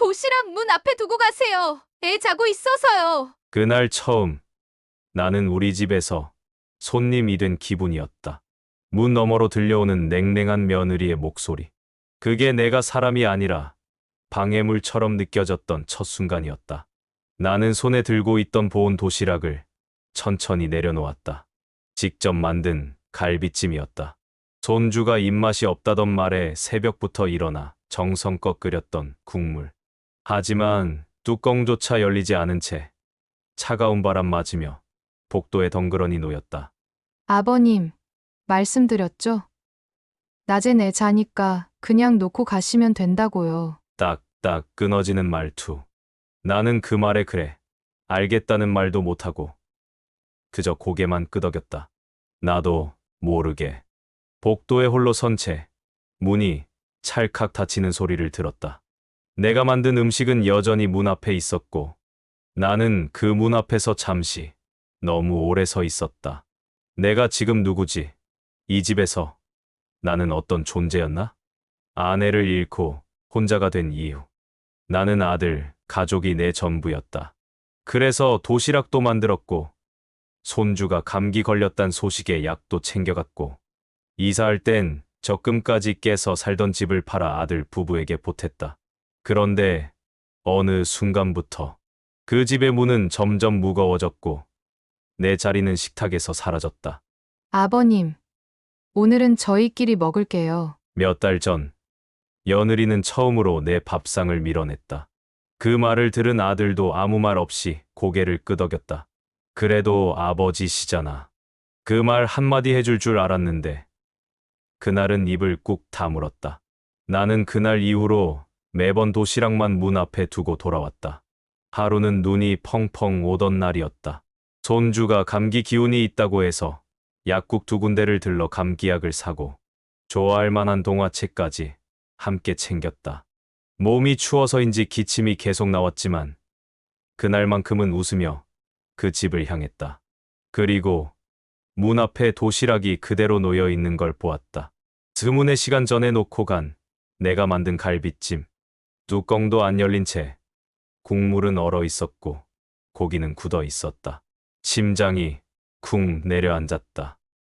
도시락 문 앞에 두고 가세요. 애 자고 있어서요. 그날 처음 나는 우리 집에서 손님이 된 기분이었다. 문 너머로 들려오는 냉랭한 며느리의 목소리. 그게 내가 사람이 아니라 방해물처럼 느껴졌던 첫 순간이었다. 나는 손에 들고 있던 보온 도시락을 천천히 내려놓았다. 직접 만든 갈비찜이었다. 손주가 입맛이 없다던 말에 새벽부터 일어나 정성껏 끓였던 국물. 하지만 뚜껑조차 열리지 않은 채 차가운 바람 맞으며 복도에 덩그러니 놓였다. 아버님, 말씀드렸죠? 낮엔 애 자니까 그냥 놓고 가시면 된다고요. 딱딱 끊어지는 말투. 나는 그 말에 그래, 알겠다는 말도 못하고 그저 고개만 끄덕였다. 나도 모르게 복도에 홀로 선 채 문이 찰칵 닫히는 소리를 들었다. 내가 만든 음식은 여전히 문 앞에 있었고 나는 그 문 앞에서 잠시 너무 오래 서 있었다. 내가 지금 누구지? 이 집에서 나는 어떤 존재였나? 아내를 잃고 혼자가 된 이유. 나는 아들, 가족이 내 전부였다. 그래서 도시락도 만들었고 손주가 감기 걸렸단 소식에 약도 챙겨갔고 이사할 땐 적금까지 깨서 살던 집을 팔아 아들 부부에게 보탰다. 그런데 어느 순간부터 그 집의 문은 점점 무거워졌고 내 자리는 식탁에서 사라졌다. 아버님, 오늘은 저희끼리 먹을게요. 몇 달 전 며느리는 처음으로 내 밥상을 밀어냈다. 그 말을 들은 아들도 아무 말 없이 고개를 끄덕였다. 그래도 아버지시잖아. 그 말 한마디 해줄 줄 알았는데 그날은 입을 꾹 다물었다. 나는 그날 이후로 매번 도시락만 문 앞에 두고 돌아왔다. 하루는 눈이 펑펑 오던 날이었다. 손주가 감기 기운이 있다고 해서 약국 2군데를 들러 감기약을 사고 좋아할 만한 동화책까지 함께 챙겼다. 몸이 추워서인지 기침이 계속 나왔지만 그날만큼은 웃으며 그 집을 향했다. 그리고 문 앞에 도시락이 그대로 놓여 있는 걸 보았다. 주문의 시간 전에 놓고 간 내가 만든 갈비찜. 뚜껑도 안 열린 채 국물은 얼어 있었고 고기는 굳어 있었다. 심장이 쿵 내려앉았다.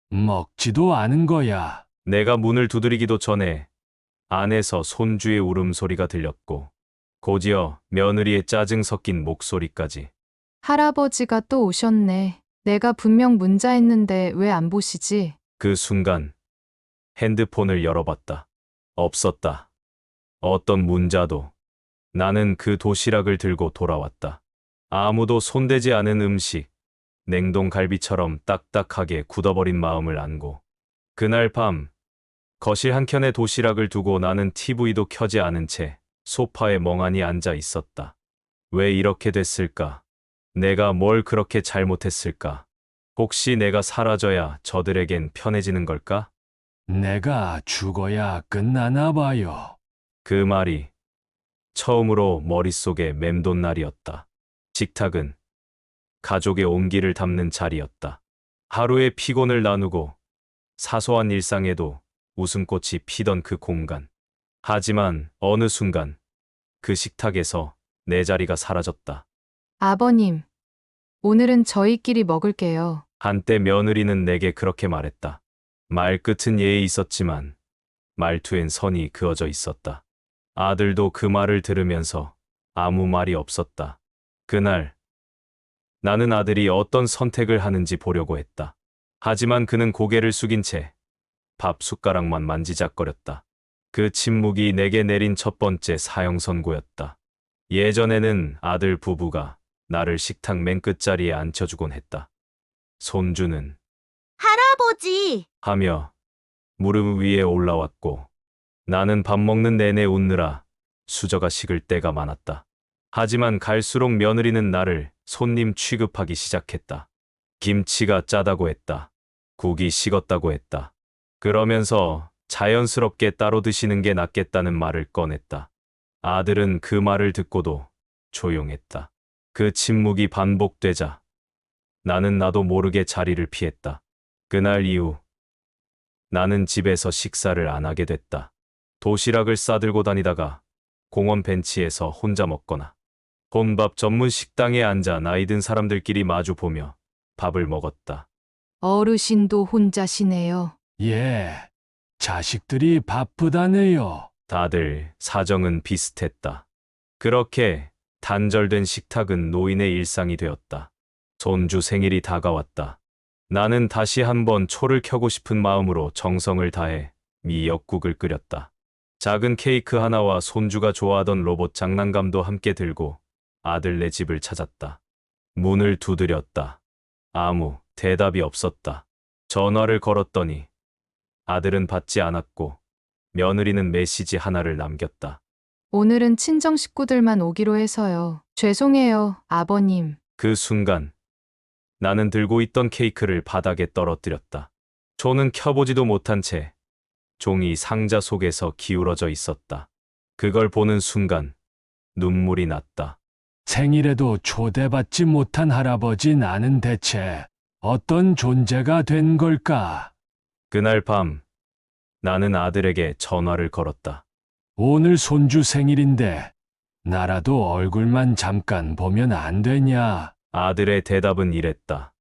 먹지도 않은 거야. 내가 문을 두드리기도 전에 안에서 손주의 울음소리가 들렸고 곧이어 며느리의 짜증 섞인 목소리까지. 할아버지가 또 오셨네. 내가 분명 문자했는데 왜 안 보시지? 그 순간 핸드폰을 열어봤다. 없었다. 어떤 문자도. 나는 그 도시락을 들고 돌아왔다. 아무도 손대지 않은 음식, 냉동 갈비처럼 딱딱하게 굳어버린 마음을 안고. 그날 밤 거실 한켠에 도시락을 두고 나는 TV도 켜지 않은 채 소파에 멍하니 앉아 있었다. 왜 이렇게 됐을까? 내가 뭘 그렇게 잘못했을까? 혹시 내가 사라져야 저들에겐 편해지는 걸까? 내가 죽어야 끝나나 봐요. 그 말이 처음으로 머릿속에 맴돈 날이었다. 식탁은 가족의 온기를 담는 자리였다. 하루의 피곤을 나누고 사소한 일상에도 웃음꽃이 피던 그 공간. 하지만 어느 순간 그 식탁에서 내 자리가 사라졌다. 아버님, 오늘은 저희끼리 먹을게요. 한때 며느리는 내게 그렇게 말했다. 말끝은 예의 있었지만 말투엔 선이 그어져 있었다. 아들도 그 말을 들으면서 아무 말이 없었다. 그날 나는 아들이 어떤 선택을 하는지 보려고 했다. 하지만 그는 고개를 숙인 채 밥 숟가락만 만지작거렸다. 그 침묵이 내게 내린 첫 번째 사형 선고였다. 예전에는 아들 부부가 나를 식탁 맨 끝자리에 앉혀주곤 했다. 손주는 할아버지! 하며 무릎 위에 올라왔고 나는 밥 먹는 내내 웃느라 수저가 식을 때가 많았다. 하지만 갈수록 며느리는 나를 손님 취급하기 시작했다. 김치가 짜다고 했다. 국이 식었다고 했다. 그러면서 자연스럽게 따로 드시는 게 낫겠다는 말을 꺼냈다. 아들은 그 말을 듣고도 조용했다. 그 침묵이 반복되자 나는 나도 모르게 자리를 피했다. 그날 이후 나는 집에서 식사를 안 하게 됐다. 도시락을 싸들고 다니다가 공원 벤치에서 혼자 먹거나 혼밥 전문 식당에 앉아 나이 든 사람들끼리 마주 보며 밥을 먹었다. 어르신도 혼자시네요. 예, 자식들이 바쁘다네요. 다들 사정은 비슷했다. 그렇게 단절된 식탁은 노인의 일상이 되었다. 손주 생일이 다가왔다. 나는 다시 한번 초를 켜고 싶은 마음으로 정성을 다해 미역국을 끓였다. 작은 케이크 하나와 손주가 좋아하던 로봇 장난감도 함께 들고 아들네 집을 찾았다. 문을 두드렸다. 아무 대답이 없었다. 전화를 걸었더니 아들은 받지 않았고 며느리는 메시지 하나를 남겼다. 오늘은 친정 식구들만 오기로 해서요. 죄송해요, 아버님. 그 순간 나는 들고 있던 케이크를 바닥에 떨어뜨렸다. 초는 켜보지도 못한 채 종이 상자 속에서 기울어져 있었다. 그걸 보는 순간 눈물이 났다. 생일에도 초대받지 못한 할아버지 나는 대체 어떤 존재가 된 걸까? 그날 밤 나는 아들에게 전화를 걸었다. 오늘 손주 생일인데 나라도 얼굴만 잠깐 보면 안 되냐? 아들의 대답은 이랬다.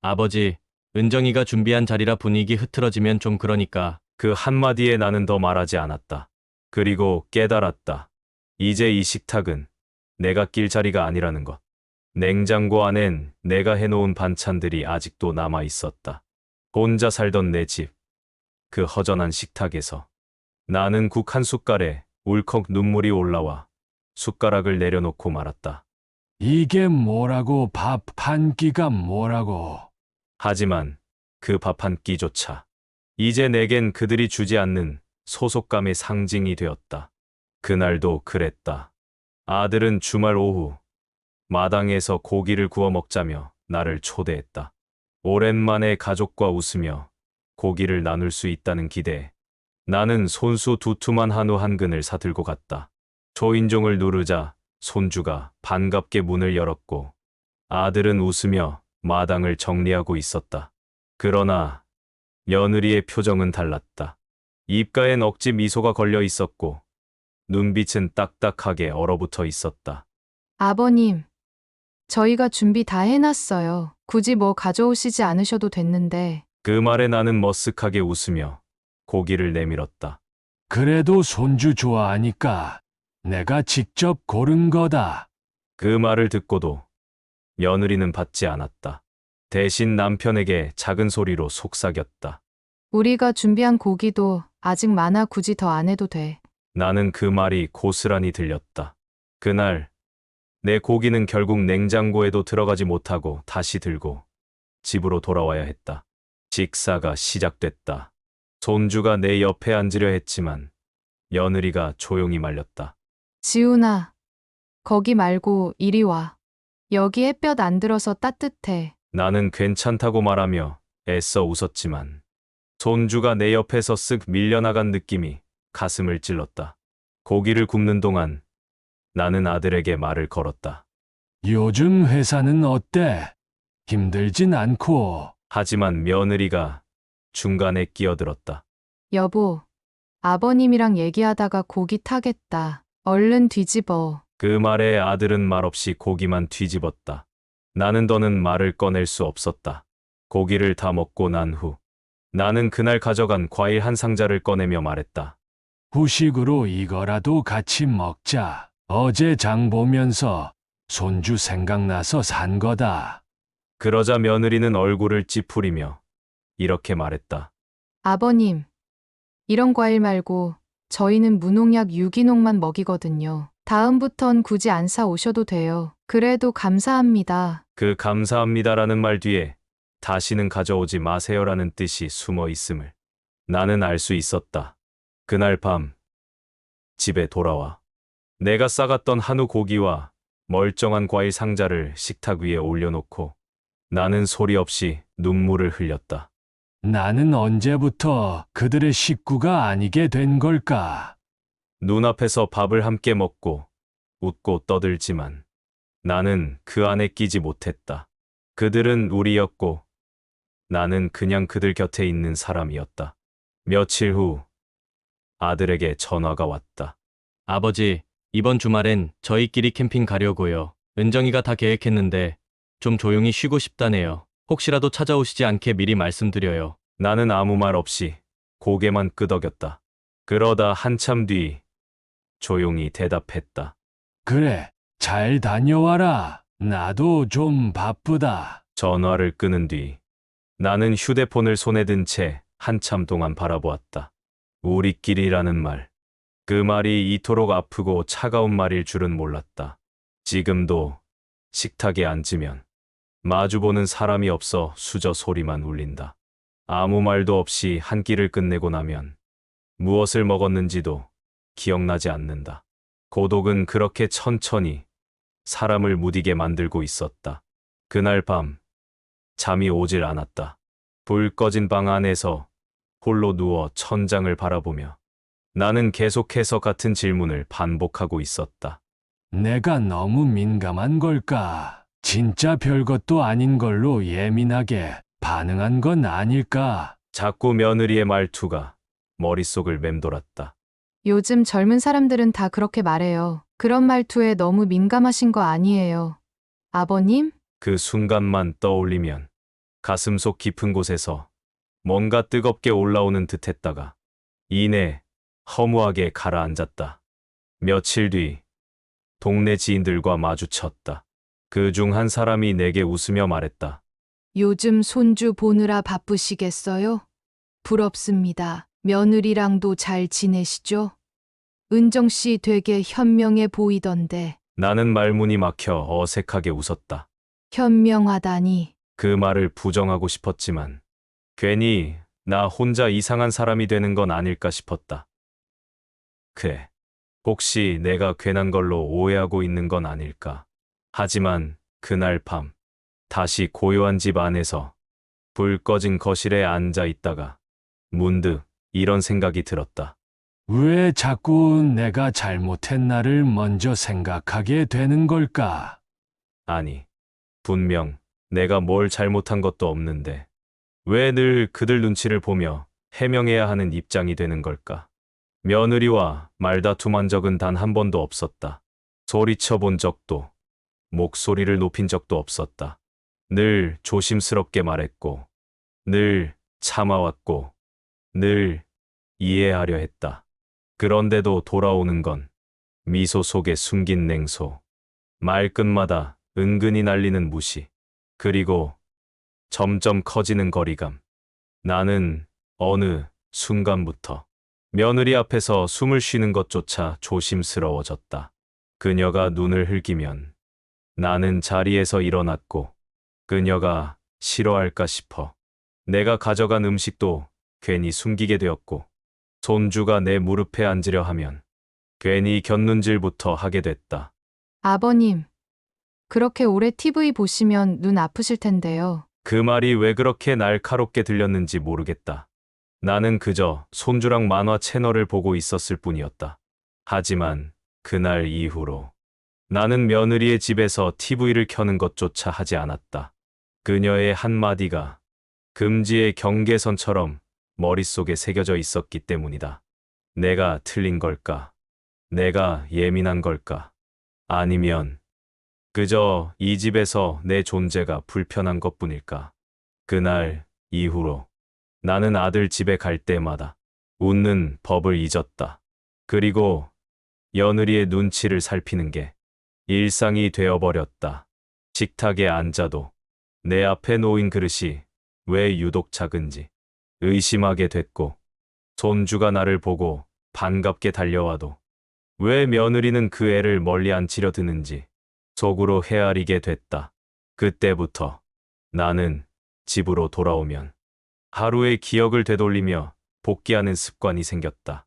아버지, 은정이가 준비한 자리라 분위기 흐트러지면 좀 그러니까. 그 한마디에 나는 더 말하지 않았다. 그리고 깨달았다. 이제 이 식탁은 내가 낄 자리가 아니라는 것. 냉장고 안엔 내가 해놓은 반찬들이 아직도 남아 있었다. 혼자 살던 내 집, 그 허전한 식탁에서 나는 국 한 숟갈에 울컥 눈물이 올라와 숟가락을 내려놓고 말았다. 이게 뭐라고 밥 한 끼가 뭐라고? 하지만 그 밥 한 끼조차 이제 내겐 그들이 주지 않는 소속감의 상징이 되었다. 그날도 그랬다. 아들은 주말 오후 마당에서 고기를 구워 먹자며 나를 초대했다. 오랜만에 가족과 웃으며 고기를 나눌 수 있다는 기대에 나는 손수 두툼한 한우 한 근을 사들고 갔다. 초인종을 누르자 손주가 반갑게 문을 열었고 아들은 웃으며 마당을 정리하고 있었다. 그러나 며느리의 표정은 달랐다. 입가엔 억지 미소가 걸려 있었고 눈빛은 딱딱하게 얼어붙어 있었다. 아버님, 저희가 준비 다 해놨어요. 굳이 뭐 가져오시지 않으셔도 됐는데. 그 말에 나는 머쓱하게 웃으며 고기를 내밀었다. 그래도 손주 좋아하니까 내가 직접 고른 거다. 그 말을 듣고도 며느리는 받지 않았다. 대신 남편에게 작은 소리로 속삭였다. 우리가 준비한 고기도 아직 많아. 굳이 더 안 해도 돼. 나는 그 말이 고스란히 들렸다. 그날 내 고기는 결국 냉장고에도 들어가지 못하고 다시 들고 집으로 돌아와야 했다. 식사가 시작됐다. 손주가 내 옆에 앉으려 했지만 며느리가 조용히 말렸다. 지훈아, 거기 말고 이리 와. 여기 햇볕 안 들어서 따뜻해. 나는 괜찮다고 말하며 애써 웃었지만 손주가 내 옆에서 쓱 밀려나간 느낌이 가슴을 찔렀다. 고기를 굽는 동안 나는 아들에게 말을 걸었다. 요즘 회사는 어때? 힘들진 않고. 하지만 며느리가 중간에 끼어들었다. 여보, 아버님이랑 얘기하다가 고기 타겠다. 얼른 뒤집어. 그 말에 아들은 말없이 고기만 뒤집었다. 나는 더는 말을 꺼낼 수 없었다. 고기를 다 먹고 난 후 나는 그날 가져간 과일 한 상자를 꺼내며 말했다. 후식으로 이거라도 같이 먹자. 어제 장 보면서 손주 생각나서 산 거다. 그러자 며느리는 얼굴을 찌푸리며 이렇게 말했다. 아버님, 이런 과일 말고 저희는 무농약 유기농만 먹이거든요. 다음부턴 굳이 안 사 오셔도 돼요. 그래도 감사합니다. 그 감사합니다라는 말 뒤에 다시는 가져오지 마세요라는 뜻이 숨어 있음을 나는 알 수 있었다. 그날 밤 집에 돌아와 내가 싸갔던 한우 고기와 멀쩡한 과일 상자를 식탁 위에 올려놓고 나는 소리 없이 눈물을 흘렸다. 나는 언제부터 그들의 식구가 아니게 된 걸까? 눈앞에서 밥을 함께 먹고 웃고 떠들지만 나는 그 안에 끼지 못했다. 그들은 우리였고 나는 그냥 그들 곁에 있는 사람이었다. 며칠 후 아들에게 전화가 왔다. 아버지, 이번 주말엔 저희끼리 캠핑 가려고요. 은정이가 다 계획했는데 좀 조용히 쉬고 싶다네요. 혹시라도 찾아오시지 않게 미리 말씀드려요. 나는 아무 말 없이 고개만 끄덕였다. 그러다 한참 뒤 조용히 대답했다. 그래, 잘 다녀와라. 나도 좀 바쁘다. 전화를 끊은 뒤 나는 휴대폰을 손에 든 채 한참 동안 바라보았다. 우리끼리라는 말. 그 말이 이토록 아프고 차가운 말일 줄은 몰랐다. 지금도 식탁에 앉으면 마주보는 사람이 없어 수저 소리만 울린다. 아무 말도 없이 한 끼를 끝내고 나면 무엇을 먹었는지도 기억나지 않는다. 고독은 그렇게 천천히 사람을 무디게 만들고 있었다. 그날 밤 잠이 오질 않았다. 불 꺼진 방 안에서 홀로 누워 천장을 바라보며 나는 계속해서 같은 질문을 반복하고 있었다. 내가 너무 민감한 걸까? 진짜 별것도 아닌 걸로 예민하게 반응한 건 아닐까? 자꾸 며느리의 말투가 머릿속을 맴돌았다. 요즘 젊은 사람들은 다 그렇게 말해요. 그런 말투에 너무 민감하신 거 아니에요. 아버님? 그 순간만 떠올리면 가슴속 깊은 곳에서 뭔가 뜨겁게 올라오는 듯 했다가 이내 허무하게 가라앉았다. 며칠 뒤 동네 지인들과 마주쳤다. 그 중 한 사람이 내게 웃으며 말했다. 요즘 손주 보느라 바쁘시겠어요? 부럽습니다. 며느리랑도 잘 지내시죠? 은정 씨 되게 현명해 보이던데. 나는 말문이 막혀 어색하게 웃었다. 현명하다니. 그 말을 부정하고 싶었지만 괜히 나 혼자 이상한 사람이 되는 건 아닐까 싶었다. 그래, 혹시 내가 괜한 걸로 오해하고 있는 건 아닐까. 하지만 그날 밤 다시 고요한 집 안에서 불 꺼진 거실에 앉아 있다가 문득 이런 생각이 들었다. 왜 자꾸 내가 잘못했나를 먼저 생각하게 되는 걸까? 아니, 분명 내가 뭘 잘못한 것도 없는데 왜 늘 그들 눈치를 보며 해명해야 하는 입장이 되는 걸까? 며느리와 말다툼한 적은 단 한 번도 없었다. 소리쳐 본 적도, 목소리를 높인 적도 없었다. 늘 조심스럽게 말했고, 늘 참아왔고, 늘 이해하려 했다. 그런데도 돌아오는 건 미소 속에 숨긴 냉소, 말끝마다 은근히 날리는 무시, 그리고 점점 커지는 거리감. 나는 어느 순간부터 며느리 앞에서 숨을 쉬는 것조차 조심스러워졌다. 그녀가 눈을 흘기면 나는 자리에서 일어났고 그녀가 싫어할까 싶어 내가 가져간 음식도 괜히 숨기게 되었고 손주가 내 무릎에 앉으려 하면 괜히 곁눈질부터 하게 됐다. 아버님, 그렇게 오래 TV 보시면 눈 아프실 텐데요. 그 말이 왜 그렇게 날카롭게 들렸는지 모르겠다. 나는 그저 손주랑 만화 채널을 보고 있었을 뿐이었다. 하지만 그날 이후로 나는 며느리의 집에서 TV를 켜는 것조차 하지 않았다. 그녀의 한마디가 금지의 경계선처럼 머릿속에 새겨져 있었기 때문이다. 내가 틀린 걸까? 내가 예민한 걸까? 아니면 그저 이 집에서 내 존재가 불편한 것뿐일까? 그날 이후로 나는 아들 집에 갈 때마다 웃는 법을 잊었다. 그리고 며느리의 눈치를 살피는 게 일상이 되어버렸다. 식탁에 앉아도 내 앞에 놓인 그릇이 왜 유독 작은지 의심하게 됐고, 손주가 나를 보고 반갑게 달려와도 왜 며느리는 그 애를 멀리 앉히려 드는지 속으로 헤아리게 됐다. 그때부터 나는 집으로 돌아오면 하루의 기억을 되돌리며 복귀하는 습관이 생겼다.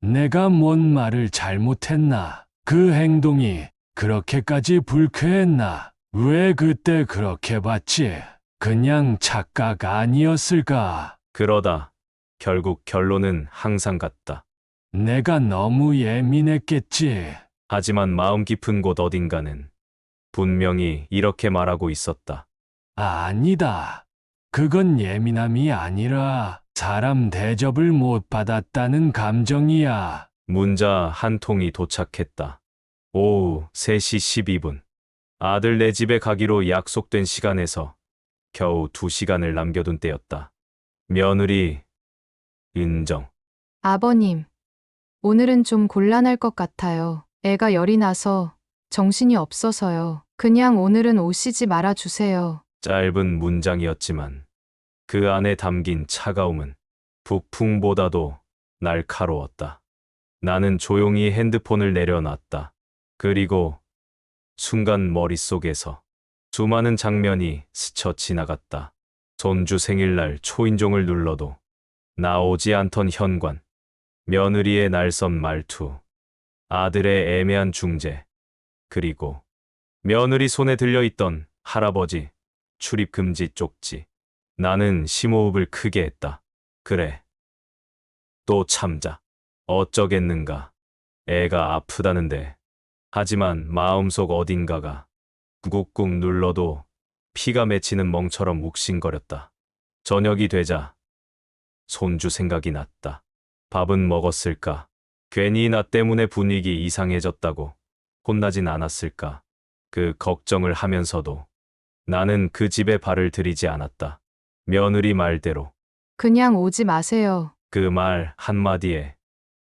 내가 뭔 말을 잘못했나? 그 행동이 그렇게까지 불쾌했나? 왜 그때 그렇게 봤지? 그냥 착각 아니었을까? 그러다 결국 결론은 항상 같다. 내가 너무 예민했겠지. 하지만 마음 깊은 곳 어딘가는 분명히 이렇게 말하고 있었다. 아니다. 그건 예민함이 아니라 사람 대접을 못 받았다는 감정이야. 문자 한 통이 도착했다. 오후 3시 12분. 아들 내 집에 가기로 약속된 시간에서 겨우 2시간을 남겨둔 때였다. 며느리 은정. 아버님, 오늘은 좀 곤란할 것 같아요. 애가 열이 나서 정신이 없어서요. 그냥 오늘은 오시지 말아 주세요. 짧은 문장이었지만 그 안에 담긴 차가움은 북풍보다도 날카로웠다. 나는 조용히 핸드폰을 내려놨다. 그리고 순간 머릿속에서 수많은 장면이 스쳐 지나갔다. 손주 생일날 초인종을 눌러도 나오지 않던 현관, 며느리의 날선 말투, 아들의 애매한 중재, 그리고 며느리 손에 들려있던 할아버지 출입금지 쪽지. 나는 심호흡을 크게 했다. 그래. 또 참자. 어쩌겠는가. 애가 아프다는데. 하지만 마음속 어딘가가 꾹꾹 눌러도 피가 맺히는 멍처럼 욱신거렸다. 저녁이 되자 손주 생각이 났다. 밥은 먹었을까? 괜히 나 때문에 분위기 이상해졌다고 혼나진 않았을까? 그 걱정을 하면서도 나는 그 집에 발을 들이지 않았다. 며느리 말대로 그냥 오지 마세요. 그 말 한마디에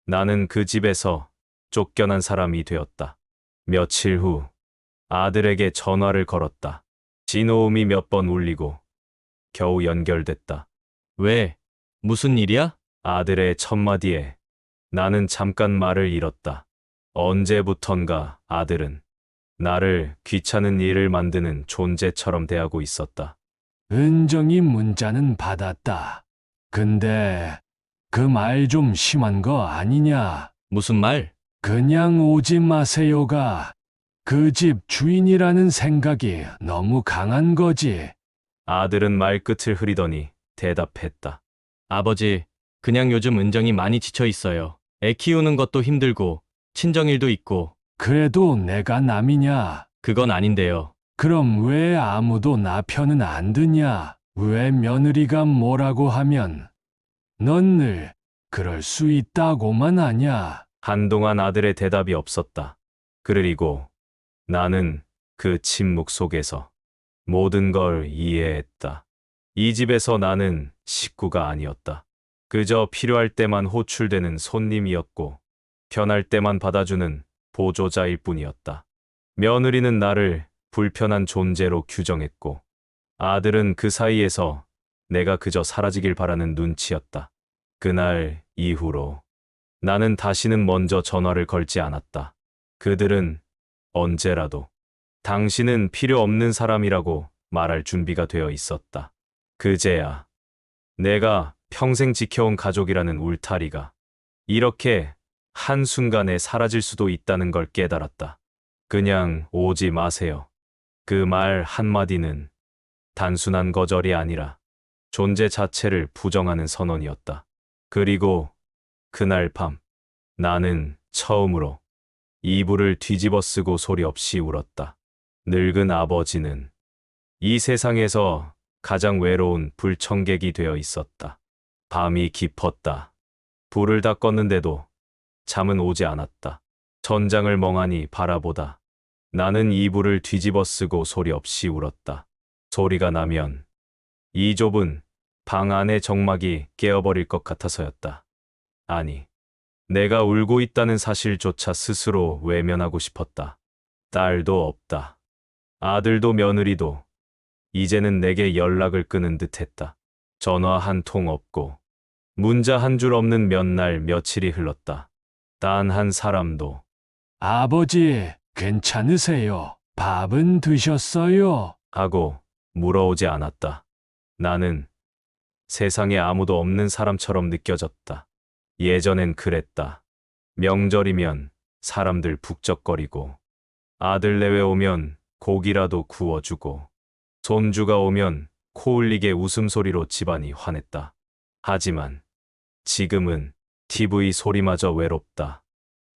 나는 그 집에서 쫓겨난 사람이 되었다. 며칠 후 아들에게 전화를 걸었다. 진호음이 몇 번 울리고 겨우 연결됐다. 왜? 무슨 일이야? 아들의 첫마디에 나는 잠깐 말을 잃었다. 언제부턴가 아들은 나를 귀찮은 일을 만드는 존재처럼 대하고 있었다. 은정이 문자는 받았다. 근데 그 말 좀 심한 거 아니냐? 무슨 말? 그냥 오지 마세요가 그 집 주인이라는 생각이 너무 강한 거지. 아들은 말끝을 흐리더니 대답했다. 아버지, 그냥 요즘 은정이 많이 지쳐 있어요. 애 키우는 것도 힘들고, 친정일도 있고, 그래도 내가 남이냐? 그건 아닌데요. 그럼 왜 아무도 나 편은 안 드냐? 왜 며느리가 뭐라고 하면 넌 늘 그럴 수 있다고만 하냐? 한동안 아들의 대답이 없었다. 그리고 나는 그 침묵 속에서 모든 걸 이해했다. 이 집에서 나는 식구가 아니었다. 그저 필요할 때만 호출되는 손님이었고 편할 때만 받아주는 보조자일 뿐이었다. 며느리는 나를 불편한 존재로 규정했고 아들은 그 사이에서 내가 그저 사라지길 바라는 눈치였다. 그날 이후로 나는 다시는 먼저 전화를 걸지 않았다. 그들은 언제라도 당신은 필요 없는 사람이라고 말할 준비가 되어 있었다. 그제야 내가 평생 지켜온 가족이라는 울타리가 이렇게 한순간에 사라질 수도 있다는 걸 깨달았다. 그냥 오지 마세요. 그 말 한마디는 단순한 거절이 아니라 존재 자체를 부정하는 선언이었다. 그리고 그날 밤 나는 처음으로 이불을 뒤집어 쓰고 소리 없이 울었다. 늙은 아버지는 이 세상에서 가장 외로운 불청객이 되어 있었다. 밤이 깊었다. 불을 다 껐는데도 잠은 오지 않았다. 천장을 멍하니 바라보다 나는 이불을 뒤집어 쓰고 소리 없이 울었다. 소리가 나면 이 좁은 방 안의 정막이 깨어버릴 것 같아서였다. 아니, 내가 울고 있다는 사실조차 스스로 외면하고 싶었다. 딸도 없다. 아들도 며느리도 이제는 내게 연락을 끊은 듯했다. 전화 한 통 없고 문자 한 줄 없는 몇 날 며칠이 흘렀다. 단 한 사람도 아버지, 괜찮으세요? 밥은 드셨어요? 하고 물어오지 않았다. 나는 세상에 아무도 없는 사람처럼 느껴졌다. 예전엔 그랬다. 명절이면 사람들 북적거리고 아들 내외 오면 고기라도 구워주고 손주가 오면 코 울리게 웃음소리로 집안이 환했다. 하지만 지금은 TV 소리마저 외롭다.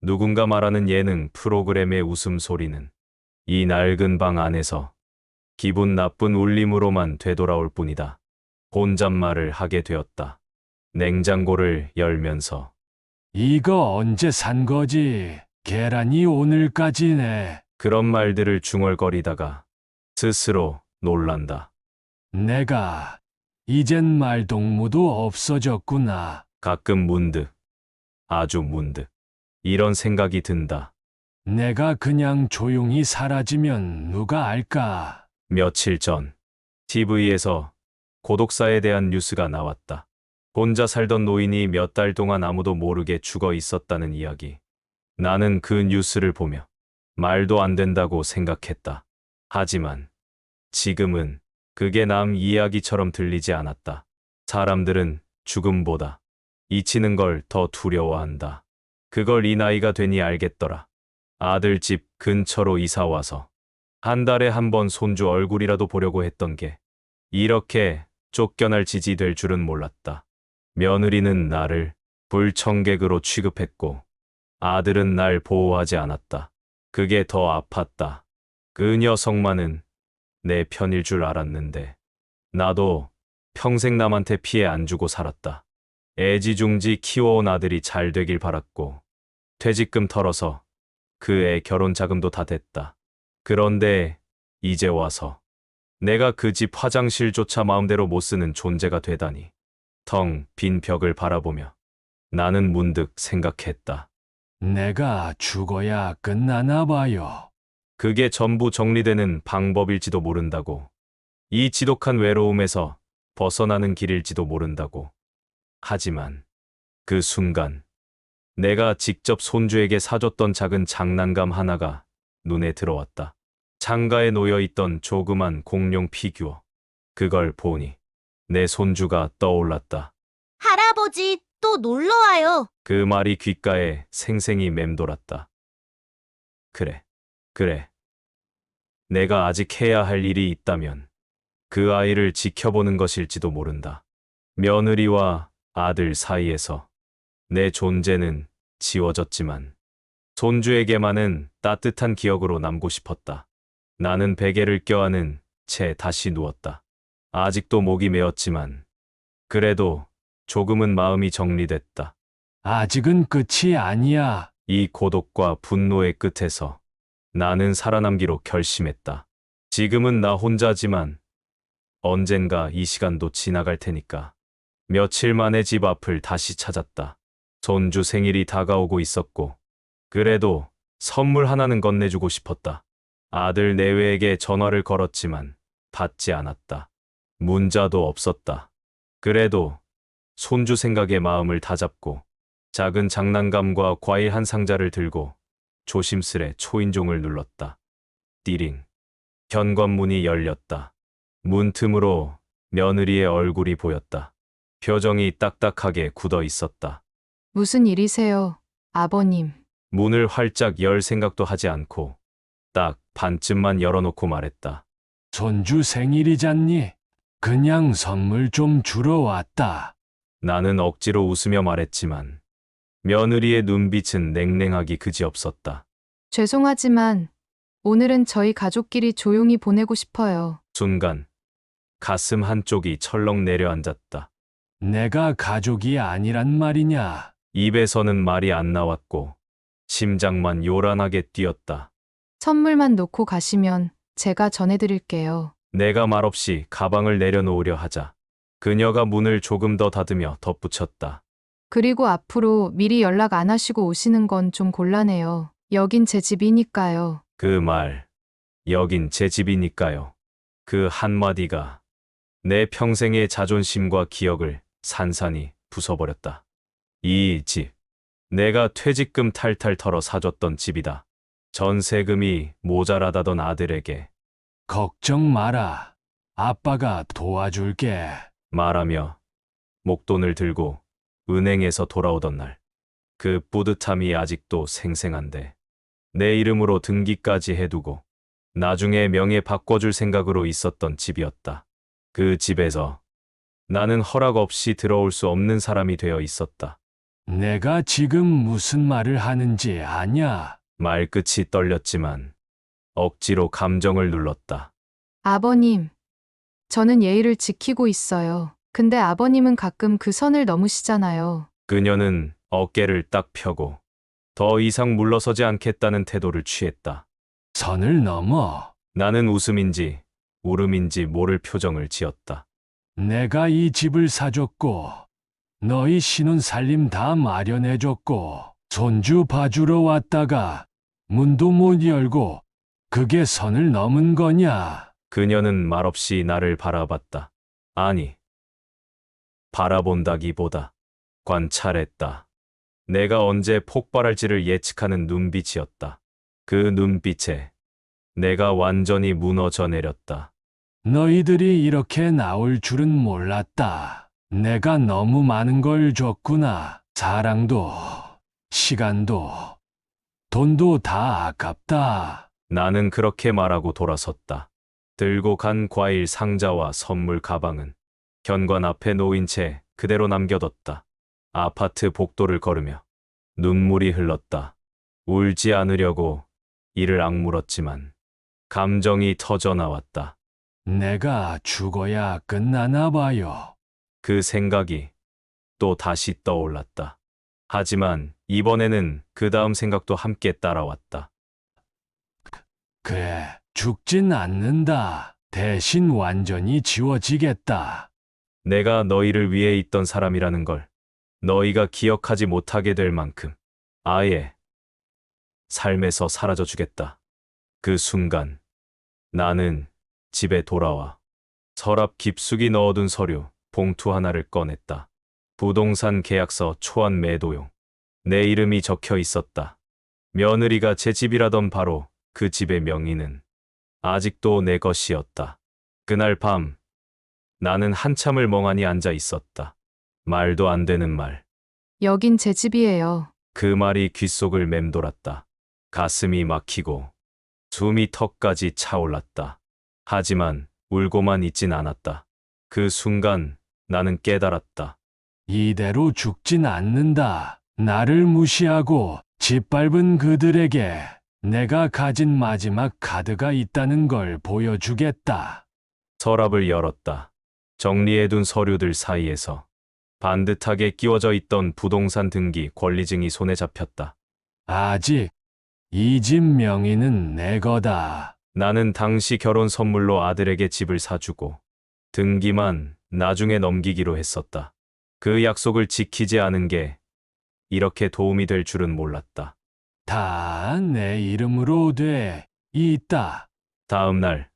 누군가 말하는 예능 프로그램의 웃음소리는 이 낡은 방 안에서 기분 나쁜 울림으로만 되돌아올 뿐이다. 혼잣말을 하게 되었다. 냉장고를 열면서 이거 언제 산 거지? 계란이 오늘까지네. 그런 말들을 중얼거리다가 스스로 놀란다. 내가 이젠 말동무도 없어졌구나. 가끔 문득, 아주 문득, 이런 생각이 든다. 내가 그냥 조용히 사라지면 누가 알까? 며칠 전, TV에서 고독사에 대한 뉴스가 나왔다. 혼자 살던 노인이 몇 달 동안 아무도 모르게 죽어 있었다는 이야기. 나는 그 뉴스를 보며 말도 안 된다고 생각했다. 하지만 지금은 그게 남 이야기처럼 들리지 않았다. 사람들은 죽음보다 잊히는 걸 더 두려워한다. 그걸 이 나이가 되니 알겠더라. 아들 집 근처로 이사 와서 한 달에 한 번 손주 얼굴이라도 보려고 했던 게 이렇게 쫓겨날 지지 될 줄은 몰랐다. 며느리는 나를 불청객으로 취급했고 아들은 날 보호하지 않았다. 그게 더 아팠다. 그 녀석만은 내 편일 줄 알았는데 나도 평생 남한테 피해 안 주고 살았다. 애지중지 키워온 아들이 잘 되길 바랐고 퇴직금 털어서 그 애 결혼 자금도 다 됐다. 그런데 이제 와서 내가 그 집 화장실조차 마음대로 못 쓰는 존재가 되다니. 텅 빈 벽을 바라보며 나는 문득 생각했다. 내가 죽어야 끝나나 봐요. 그게 전부 정리되는 방법일지도 모른다고. 이 지독한 외로움에서 벗어나는 길일지도 모른다고. 하지만 그 순간 내가 직접 손주에게 사줬던 작은 장난감 하나가 눈에 들어왔다. 창가에 놓여있던 조그만 공룡 피규어. 그걸 보니 내 손주가 떠올랐다. 할아버지, 또 놀러 와요. 그 말이 귓가에 생생히 맴돌았다. 그래. 내가 아직 해야 할 일이 있다면 그 아이를 지켜보는 것일지도 모른다. 며느리와 아들 사이에서 내 존재는 지워졌지만 손주에게만은 따뜻한 기억으로 남고 싶었다. 나는 베개를 껴안은 채 다시 누웠다. 아직도 목이 메었지만 그래도 조금은 마음이 정리됐다. 아직은 끝이 아니야. 이 고독과 분노의 끝에서 나는 살아남기로 결심했다. 지금은 나 혼자지만 언젠가 이 시간도 지나갈 테니까. 며칠 만에 집 앞을 다시 찾았다. 손주 생일이 다가오고 있었고 그래도 선물 하나는 건네주고 싶었다. 아들 내외에게 전화를 걸었지만 받지 않았다. 문자도 없었다. 그래도 손주 생각에 마음을 다잡고 작은 장난감과 과일 한 상자를 들고 조심스레 초인종을 눌렀다. 띠링. 현관문이 열렸다. 문 틈으로 며느리의 얼굴이 보였다. 표정이 딱딱하게 굳어 있었다. 무슨 일이세요, 아버님? 문을 활짝 열 생각도 하지 않고 딱 반쯤만 열어놓고 말했다. 손주 생일이잖니? 그냥 선물 좀 주러 왔다. 나는 억지로 웃으며 말했지만 며느리의 눈빛은 냉랭하기 그지없었다. 죄송하지만 오늘은 저희 가족끼리 조용히 보내고 싶어요. 순간 가슴 한쪽이 철렁 내려앉았다. 내가 가족이 아니란 말이냐? 입에서는 말이 안 나왔고 심장만 요란하게 뛰었다. 선물만 놓고 가시면 제가 전해드릴게요. 내가 말없이 가방을 내려놓으려 하자 그녀가 문을 조금 더 닫으며 덧붙였다. 그리고 앞으로 미리 연락 안 하시고 오시는 건 좀 곤란해요. 여긴 제 집이니까요. 그 말, 여긴 제 집이니까요. 그 한마디가 내 평생의 자존심과 기억을 산산이 부숴버렸다. 이 집, 내가 퇴직금 탈탈 털어 사줬던 집이다. 전세금이 모자라다던 아들에게 걱정 마라. 아빠가 도와줄게. 말하며 목돈을 들고 은행에서 돌아오던 날, 그 뿌듯함이 아직도 생생한데 내 이름으로 등기까지 해두고 나중에 명예 바꿔줄 생각으로 있었던 집이었다. 그 집에서 나는 허락 없이 들어올 수 없는 사람이 되어 있었다. 내가 지금 무슨 말을 하는지 아냐? 말끝이 떨렸지만 억지로 감정을 눌렀다. 아버님, 저는 예의를 지키고 있어요. 근데 아버님은 가끔 그 선을 넘으시잖아요. 그녀는 어깨를 딱 펴고 더 이상 물러서지 않겠다는 태도를 취했다. 선을 넘어. 나는 웃음인지 울음인지 모를 표정을 지었다. 내가 이 집을 사줬고, 너희 신혼 살림 다 마련해줬고, 손주 봐주러 왔다가 문도 못 열고, 그게 선을 넘은 거냐? 그녀는 말없이 나를 바라봤다. 아니, 바라본다기보다 관찰했다. 내가 언제 폭발할지를 예측하는 눈빛이었다. 그 눈빛에 내가 완전히 무너져 내렸다. 너희들이 이렇게 나올 줄은 몰랐다. 내가 너무 많은 걸 줬구나. 사랑도, 시간도, 돈도 다 아깝다. 나는 그렇게 말하고 돌아섰다. 들고 간 과일 상자와 선물 가방은 현관 앞에 놓인 채 그대로 남겨뒀다. 아파트 복도를 걸으며 눈물이 흘렀다. 울지 않으려고 이를 악물었지만 감정이 터져 나왔다. 내가 죽어야 끝나나 봐요. 그 생각이 또 다시 떠올랐다. 하지만 이번에는 그 다음 생각도 함께 따라왔다. 그래, 죽진 않는다. 대신 완전히 지워지겠다. 내가 너희를 위해 있던 사람이라는 걸 너희가 기억하지 못하게 될 만큼 아예 삶에서 사라져 주겠다. 그 순간 나는 집에 돌아와 서랍 깊숙이 넣어둔 서류 봉투 하나를 꺼냈다. 부동산 계약서 초안 매도용. 내 이름이 적혀 있었다. 며느리가 제 집이라던 바로 그 집의 명의는 아직도 내 것이었다. 그날 밤 나는 한참을 멍하니 앉아 있었다. 말도 안 되는 말. 여긴 제 집이에요. 그 말이 귓속을 맴돌았다. 가슴이 막히고 숨이 턱까지 차올랐다. 하지만 울고만 있진 않았다. 그 순간 나는 깨달았다. 이대로 죽진 않는다. 나를 무시하고 짓밟은 그들에게 내가 가진 마지막 카드가 있다는 걸 보여주겠다. 서랍을 열었다. 정리해둔 서류들 사이에서 반듯하게 끼워져 있던 부동산 등기 권리증이 손에 잡혔다. 아직 이 집 명의는 내 거다. 나는 당시 결혼 선물로 아들에게 집을 사주고 등기만 나중에 넘기기로 했었다. 그 약속을 지키지 않은 게 이렇게 도움이 될 줄은 몰랐다. 다 내 이름으로 돼 있다. 다음 날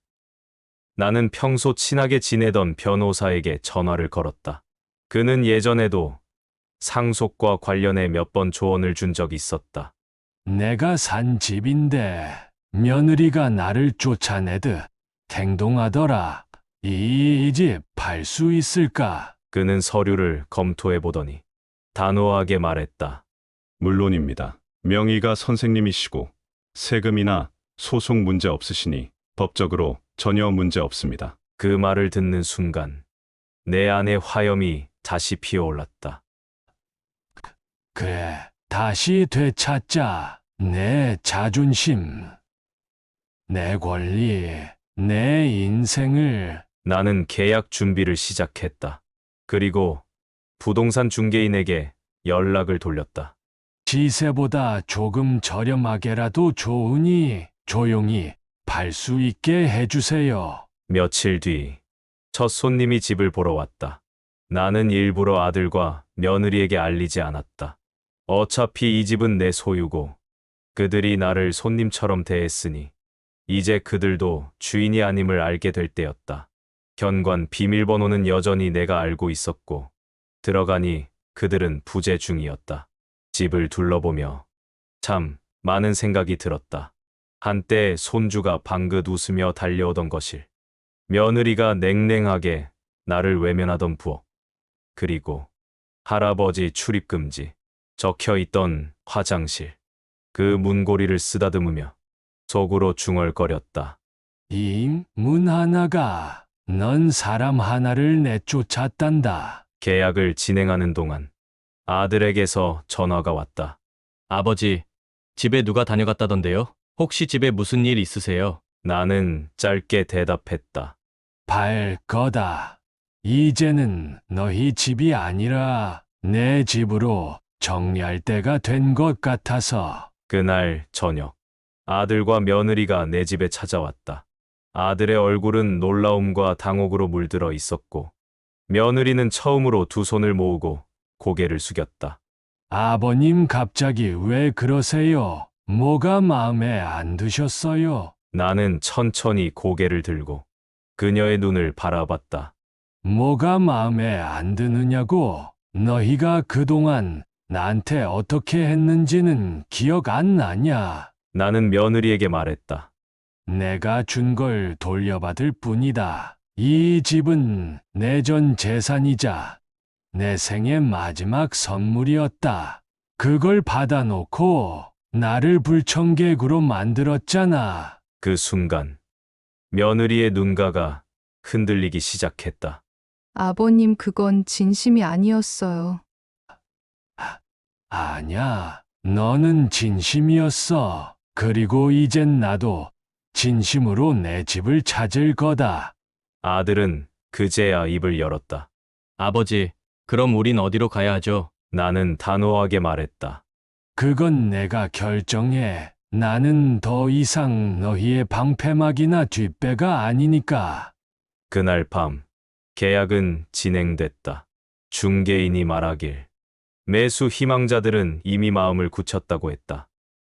나는 평소 친하게 지내던 변호사에게 전화를 걸었다. 그는 예전에도 상속과 관련해 몇 번 조언을 준 적이 있었다. 내가 산 집인데 며느리가 나를 쫓아내듯 행동하더라. 이 집 팔 수 있을까? 그는 서류를 검토해 보더니 단호하게 말했다. 물론입니다. 명의가 선생님이시고 세금이나 소송 문제 없으시니 법적으로 전혀 문제 없습니다. 그 말을 듣는 순간 내 안에 화염이 다시 피어올랐다. 그래, 다시 되찾자. 내 자존심, 내 권리, 내 인생을. 나는 계약 준비를 시작했다. 그리고 부동산 중개인에게 연락을 돌렸다. 시세보다 조금 저렴하게라도 좋으니 조용히 팔 수 있게 해주세요. 며칠 뒤 첫 손님이 집을 보러 왔다. 나는 일부러 아들과 며느리에게 알리지 않았다. 어차피 이 집은 내 소유고 그들이 나를 손님처럼 대했으니 이제 그들도 주인이 아님을 알게 될 때였다. 현관 비밀번호는 여전히 내가 알고 있었고 들어가니 그들은 부재 중이었다. 집을 둘러보며 참 많은 생각이 들었다. 한때 손주가 방긋 웃으며 달려오던 것일, 며느리가 냉랭하게 나를 외면하던 부엌, 그리고 할아버지 출입금지 적혀있던 화장실. 그 문고리를 쓰다듬으며 속으로 중얼거렸다. 이 문 하나가 넌 사람 하나를 내쫓았단다. 계약을 진행하는 동안 아들에게서 전화가 왔다. 아버지, 집에 누가 다녀갔다던데요? 혹시 집에 무슨 일 있으세요? 나는 짧게 대답했다. 발 거다. 이제는 너희 집이 아니라 내 집으로 정리할 때가 된 것 같아서. 그날 저녁, 아들과 며느리가 내 집에 찾아왔다. 아들의 얼굴은 놀라움과 당혹으로 물들어 있었고, 며느리는 처음으로 두 손을 모으고 고개를 숙였다. 아버님 갑자기 왜 그러세요? 뭐가 마음에 안 드셨어요? 나는 천천히 고개를 들고 그녀의 눈을 바라봤다. 뭐가 마음에 안 드느냐고? 너희가 그동안 나한테 어떻게 했는지는 기억 안 나냐? 나는 며느리에게 말했다. 내가 준 걸 돌려받을 뿐이다. 이 집은 내 전 재산이자 내 생의 마지막 선물이었다. 그걸 받아놓고 나를 불청객으로 만들었잖아. 그 순간 며느리의 눈가가 흔들리기 시작했다. 아버님, 그건 진심이 아니었어요. 아냐, 너는 진심이었어. 그리고 이젠 나도 진심으로 내 집을 찾을 거다. 아들은 그제야 입을 열었다. 아버지, 그럼 우린 어디로 가야 하죠? 나는 단호하게 말했다. 그건 내가 결정해. 나는 더 이상 너희의 방패막이나 뒷배가 아니니까. 그날 밤 계약은 진행됐다. 중개인이 말하길 매수 희망자들은 이미 마음을 굳혔다고 했다.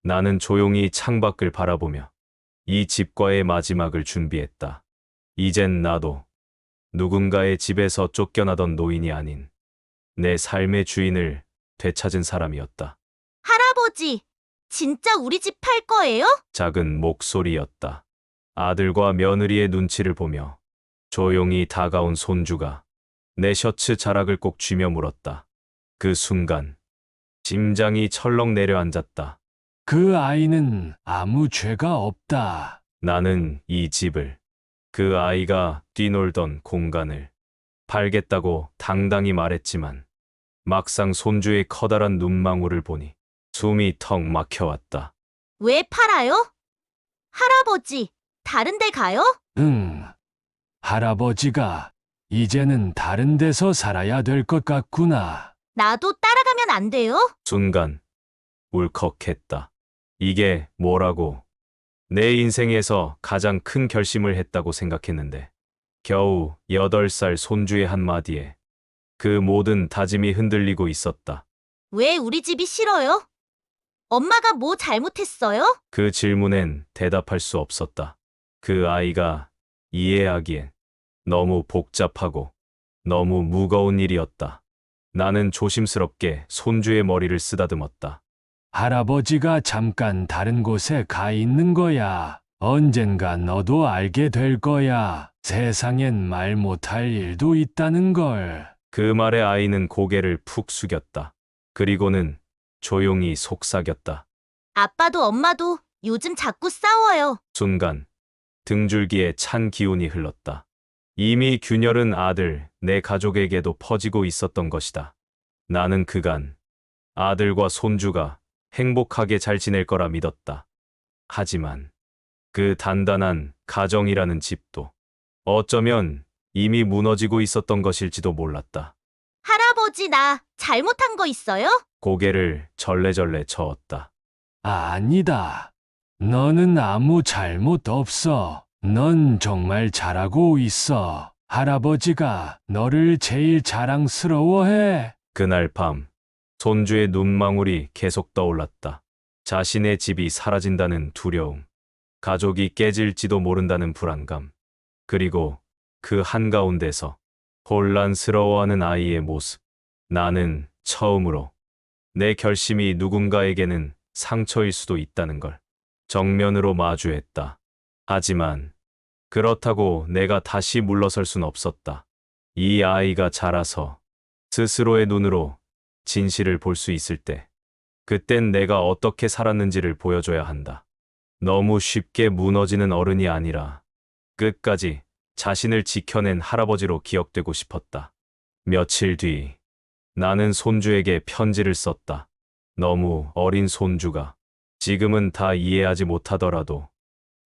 나는 조용히 창밖을 바라보며 이 집과의 마지막을 준비했다. 이젠 나도 누군가의 집에서 쫓겨나던 노인이 아닌 내 삶의 주인을 되찾은 사람이었다. 할아버지, 진짜 우리 집 팔 거예요? 작은 목소리였다. 아들과 며느리의 눈치를 보며 조용히 다가온 손주가 내 셔츠 자락을 꼭 쥐며 물었다. 그 순간 심장이 철렁 내려앉았다. 그 아이는 아무 죄가 없다. 나는 이 집을, 그 아이가 뛰놀던 공간을 팔겠다고 당당히 말했지만 막상 손주의 커다란 눈망울을 보니 숨이 턱 막혀왔다. 왜 팔아요? 할아버지, 다른 데 가요? 응. 할아버지가 이제는 다른 데서 살아야 될 것 같구나. 나도 따라가면 안 돼요? 순간 울컥했다. 이게 뭐라고? 내 인생에서 가장 큰 결심을 했다고 생각했는데 겨우 8살 손주의 한마디에 그 모든 다짐이 흔들리고 있었다. 왜 우리 집이 싫어요? 엄마가 뭐 잘못했어요? 그 질문엔 대답할 수 없었다. 그 아이가 이해하기엔 너무 복잡하고 너무 무거운 일이었다. 나는 조심스럽게 손주의 머리를 쓰다듬었다. 할아버지가 잠깐 다른 곳에 가 있는 거야. 언젠가 너도 알게 될 거야. 세상엔 말 못할 일도 있다는 걸. 그 말에 아이는 고개를 푹 숙였다. 그리고는 조용히 속삭였다. 아빠도 엄마도 요즘 자꾸 싸워요. 순간 등줄기에 찬 기운이 흘렀다. 이미 균열은 아들, 내 가족에게도 퍼지고 있었던 것이다. 나는 그간 아들과 손주가 행복하게 잘 지낼 거라 믿었다. 하지만 그 단단한 가정이라는 집도 어쩌면 이미 무너지고 있었던 것일지도 몰랐다. 할아버지, 나 잘못한 거 있어요? 고개를 절레절레 저었다. 아니다. 너는 아무 잘못 없어. 넌 정말 잘하고 있어. 할아버지가 너를 제일 자랑스러워해. 그날 밤 손주의 눈망울이 계속 떠올랐다. 자신의 집이 사라진다는 두려움, 가족이 깨질지도 모른다는 불안감, 그리고 그 한가운데서 혼란스러워하는 아이의 모습. 나는 처음으로 내 결심이 누군가에게는 상처일 수도 있다는 걸 정면으로 마주했다. 하지만 그렇다고 내가 다시 물러설 순 없었다. 이 아이가 자라서 스스로의 눈으로 진실을 볼 수 있을 때, 그땐 내가 어떻게 살았는지를 보여줘야 한다. 너무 쉽게 무너지는 어른이 아니라 끝까지 자신을 지켜낸 할아버지로 기억되고 싶었다. 며칠 뒤 나는 손주에게 편지를 썼다. 너무 어린 손주가 지금은 다 이해하지 못하더라도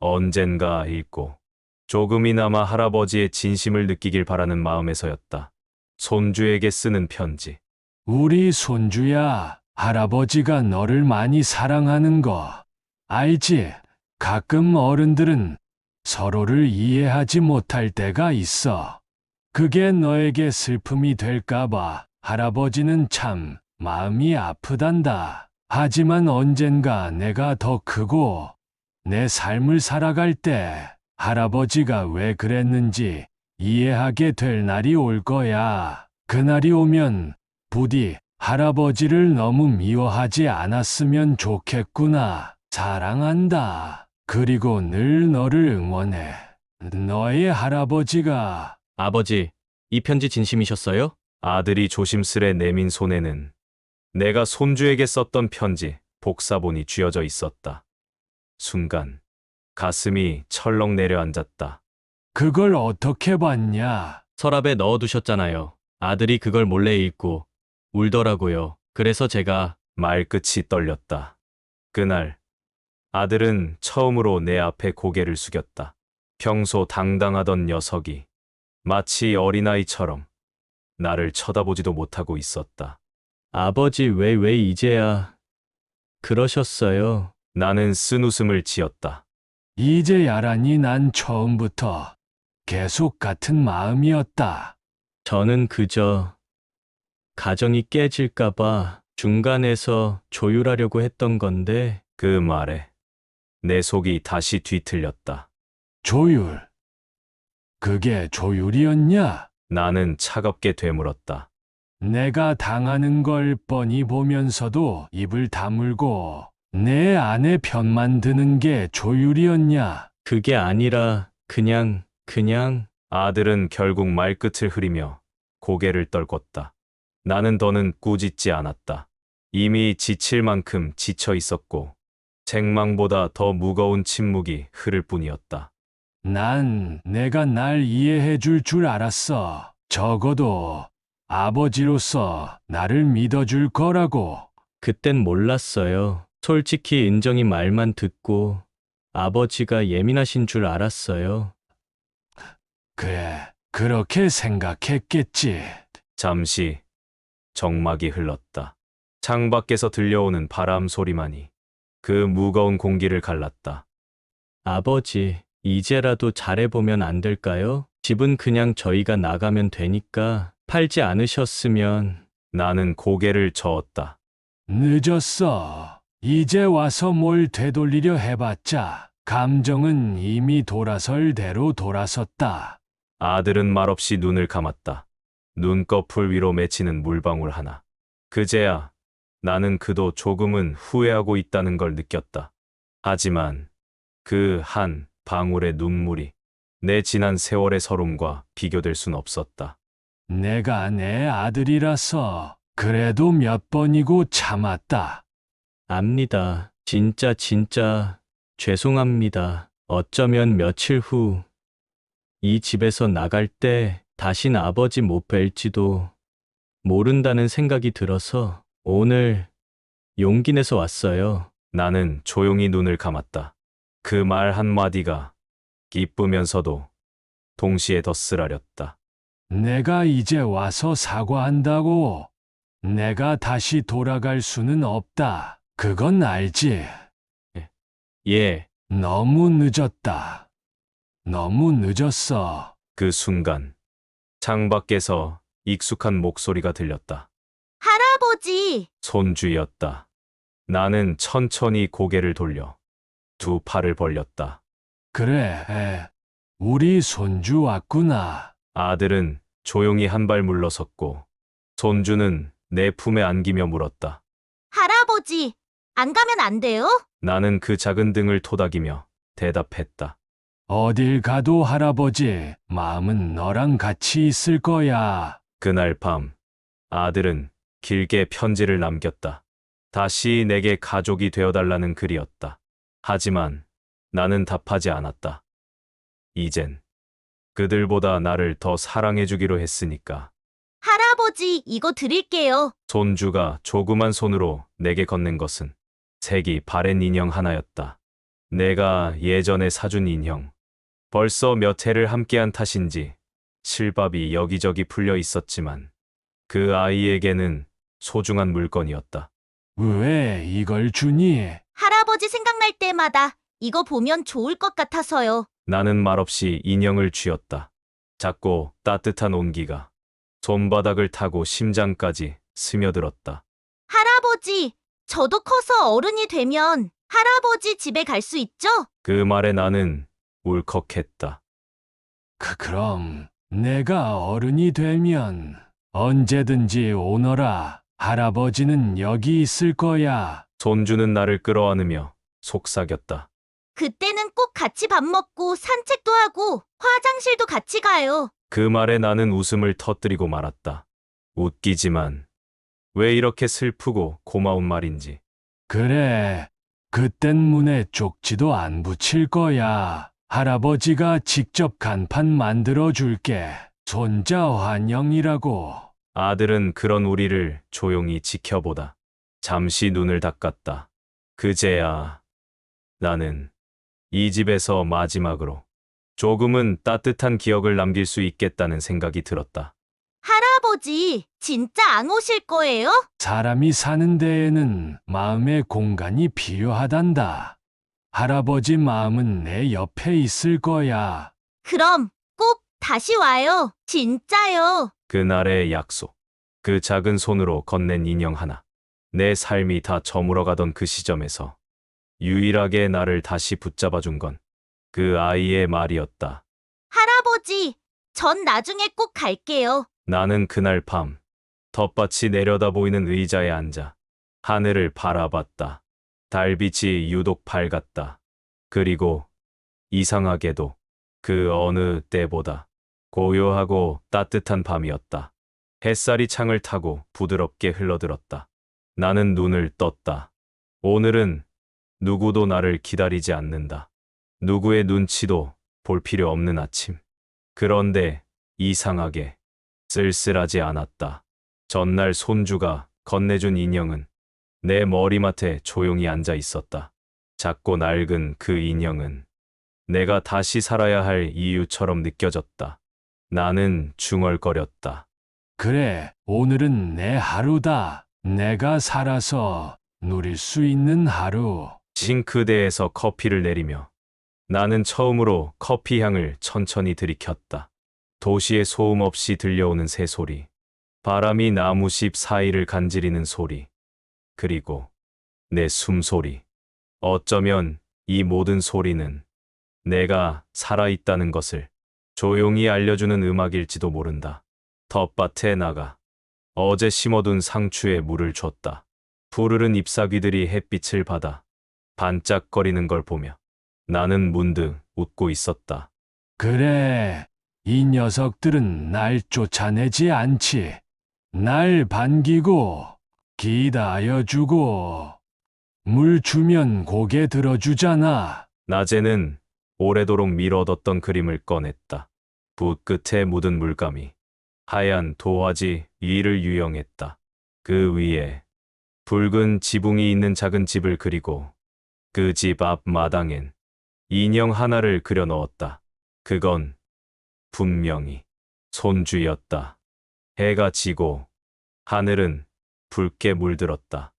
언젠가 읽고 조금이나마 할아버지의 진심을 느끼길 바라는 마음에서였다. 손주에게 쓰는 편지. 우리 손주야, 할아버지가 너를 많이 사랑하는 거 알지? 가끔 어른들은 서로를 이해하지 못할 때가 있어. 그게 너에게 슬픔이 될까봐 할아버지는 참 마음이 아프단다. 하지만 언젠가 내가 더 크고 내 삶을 살아갈 때 할아버지가 왜 그랬는지 이해하게 될 날이 올 거야. 그날이 오면 부디 할아버지를 너무 미워하지 않았으면 좋겠구나. 사랑한다. 그리고 늘 너를 응원해. 너의 할아버지가. 아버지, 이 편지 진심이셨어요? 아들이 조심스레 내민 손에는 내가 손주에게 썼던 편지 복사본이 쥐어져 있었다. 순간 가슴이 철렁 내려앉았다. 그걸 어떻게 봤냐? 서랍에 넣어두셨잖아요. 아들이 그걸 몰래 읽고 울더라고요. 그래서 제가 말끝이 떨렸다. 그날 아들은 처음으로 내 앞에 고개를 숙였다. 평소 당당하던 녀석이 마치 어린아이처럼 나를 쳐다보지도 못하고 있었다. 아버지 왜 이제야 그러셨어요? 나는 쓴웃음을 지었다. 이제야라니 난 처음부터 계속 같은 마음이었다. 저는 그저 가정이 깨질까봐 중간에서 조율하려고 했던 건데 그 말에 내 속이 다시 뒤틀렸다. 조율. 그게 조율이었냐? 나는 차갑게 되물었다. 내가 당하는 걸 뻔히 보면서도 입을 다물고 내 아내 편만 드는 게 조율이었냐? 그게 아니라 그냥 아들은 결국 말끝을 흐리며 고개를 떨궜다. 나는 더는 꾸짖지 않았다. 이미 지칠 만큼 지쳐 있었고 책망보다 더 무거운 침묵이 흐를 뿐이었다. 난 내가 날 이해해 줄 알았어. 적어도 아버지로서 나를 믿어줄 거라고. 그땐 몰랐어요. 솔직히 은정이 말만 듣고 아버지가 예민하신 줄 알았어요. 그래, 그렇게 생각했겠지. 잠시 정막이 흘렀다. 창밖에서 들려오는 바람 소리만이 그 무거운 공기를 갈랐다. 아버지, 이제라도 잘해보면 안 될까요? 집은 그냥 저희가 나가면 되니까 팔지 않으셨으면. 나는 고개를 저었다. 늦었어. 이제 와서 뭘 되돌리려 해봤자 감정은 이미 돌아설 대로 돌아섰다. 아들은 말없이 눈을 감았다. 눈꺼풀 위로 맺히는 물방울 하나. 그제야 나는 그도 조금은 후회하고 있다는 걸 느꼈다. 하지만 그 한 방울의 눈물이 내 지난 세월의 서름과 비교될 순 없었다. 내가 내 아들이라서 그래도 몇 번이고 참았다. 압니다. 진짜 죄송합니다. 어쩌면 며칠 후 이 집에서 나갈 때 다신 아버지 못 뵐지도 모른다는 생각이 들어서 오늘 용기 내서 왔어요. 나는 조용히 눈을 감았다. 그 말 한마디가 기쁘면서도 동시에 더 쓰라렸다. 내가 이제 와서 사과한다고. 내가 다시 돌아갈 수는 없다. 그건 알지? 예, 너무 늦었다. 너무 늦었어. 그 순간 창밖에서 익숙한 목소리가 들렸다. 할아버지, 손주였다. 나는 천천히 고개를 돌려 두 팔을 벌렸다. 그래, 우리 손주 왔구나. 아들은 조용히 한 발 물러섰고 손주는 내 품에 안기며 물었다. 할아버지, 안 가면 안 돼요? 나는 그 작은 등을 토닥이며 대답했다. 어딜 가도 할아버지 마음은 너랑 같이 있을 거야. 그날 밤 아들은 길게 편지를 남겼다. 다시 내게 가족이 되어달라는 글이었다. 하지만 나는 답하지 않았다. 이젠 그들보다 나를 더 사랑해주기로 했으니까. 할아버지, 이거 드릴게요. 손주가 조그만 손으로 내게 건넨 것은 색이 바랜 인형 하나였다. 내가 예전에 사준 인형. 벌써 몇 해를 함께한 탓인지 실밥이 여기저기 풀려 있었지만 그 아이에게는 소중한 물건이었다. 왜 이걸 주니? 할아버지 생각날 때마다 이거 보면 좋을 것 같아서요. 나는 말없이 인형을 쥐었다. 작고 따뜻한 온기가 손바닥을 타고 심장까지 스며들었다. 할아버지, 저도 커서 어른이 되면 할아버지 집에 갈 수 있죠? 그 말에 나는 울컥했다. 그럼 내가 어른이 되면 언제든지 오너라. 할아버지는 여기 있을 거야. 손주는 나를 끌어안으며 속삭였다. 그때는 꼭 같이 밥 먹고 산책도 하고 화장실도 같이 가요. 그 말에 나는 웃음을 터뜨리고 말았다. 웃기지만 왜 이렇게 슬프고 고마운 말인지. 그래, 그땐 문에 쪽지도 안 붙일 거야. 할아버지가 직접 간판 만들어 줄게. 손자 환영이라고. 아들은 그런 우리를 조용히 지켜보다 잠시 눈을 닦았다. 그제야 나는 이 집에서 마지막으로 조금은 따뜻한 기억을 남길 수 있겠다는 생각이 들었다. 할아버지, 진짜 안 오실 거예요? 사람이 사는 데에는 마음의 공간이 필요하단다. 할아버지 마음은 내 옆에 있을 거야. 그럼 꼭 다시 와요. 진짜요. 그날의 약속. 그 작은 손으로 건넨 인형 하나. 내 삶이 다 저물어가던 그 시점에서 유일하게 나를 다시 붙잡아준 건 그 아이의 말이었다. 할아버지, 전 나중에 꼭 갈게요. 나는 그날 밤 텃밭이 내려다 보이는 의자에 앉아 하늘을 바라봤다. 달빛이 유독 밝았다. 그리고 이상하게도 그 어느 때보다 고요하고 따뜻한 밤이었다. 햇살이 창을 타고 부드럽게 흘러들었다. 나는 눈을 떴다. 오늘은 누구도 나를 기다리지 않는다. 누구의 눈치도 볼 필요 없는 아침. 그런데 이상하게 쓸쓸하지 않았다. 전날 손주가 건네준 인형은 내 머리맡에 조용히 앉아 있었다. 작고 낡은 그 인형은 내가 다시 살아야 할 이유처럼 느껴졌다. 나는 중얼거렸다. 그래, 오늘은 내 하루다. 내가 살아서 누릴 수 있는 하루. 싱크대에서 커피를 내리며 나는 처음으로 커피 향을 천천히 들이켰다. 도시의 소음 없이 들려오는 새소리, 바람이 나무잎 사이를 간지리는 소리, 그리고 내 숨소리. 어쩌면 이 모든 소리는 내가 살아있다는 것을 조용히 알려주는 음악일지도 모른다. 텃밭에 나가 어제 심어둔 상추에 물을 줬다. 푸르른 잎사귀들이 햇빛을 받아 반짝거리는 걸 보며 나는 문득 웃고 있었다. 그래, 이 녀석들은 날 쫓아내지 않지. 날 반기고, 기다려주고, 물 주면 고개 들어주잖아. 낮에는 오래도록 미뤄뒀던 그림을 꺼냈다. 붓 끝에 묻은 물감이 하얀 도화지 위를 유영했다. 그 위에 붉은 지붕이 있는 작은 집을 그리고 그 집 앞 마당엔 인형 하나를 그려 넣었다. 그건 분명히 손주였다. 해가 지고 하늘은 붉게 물들었다.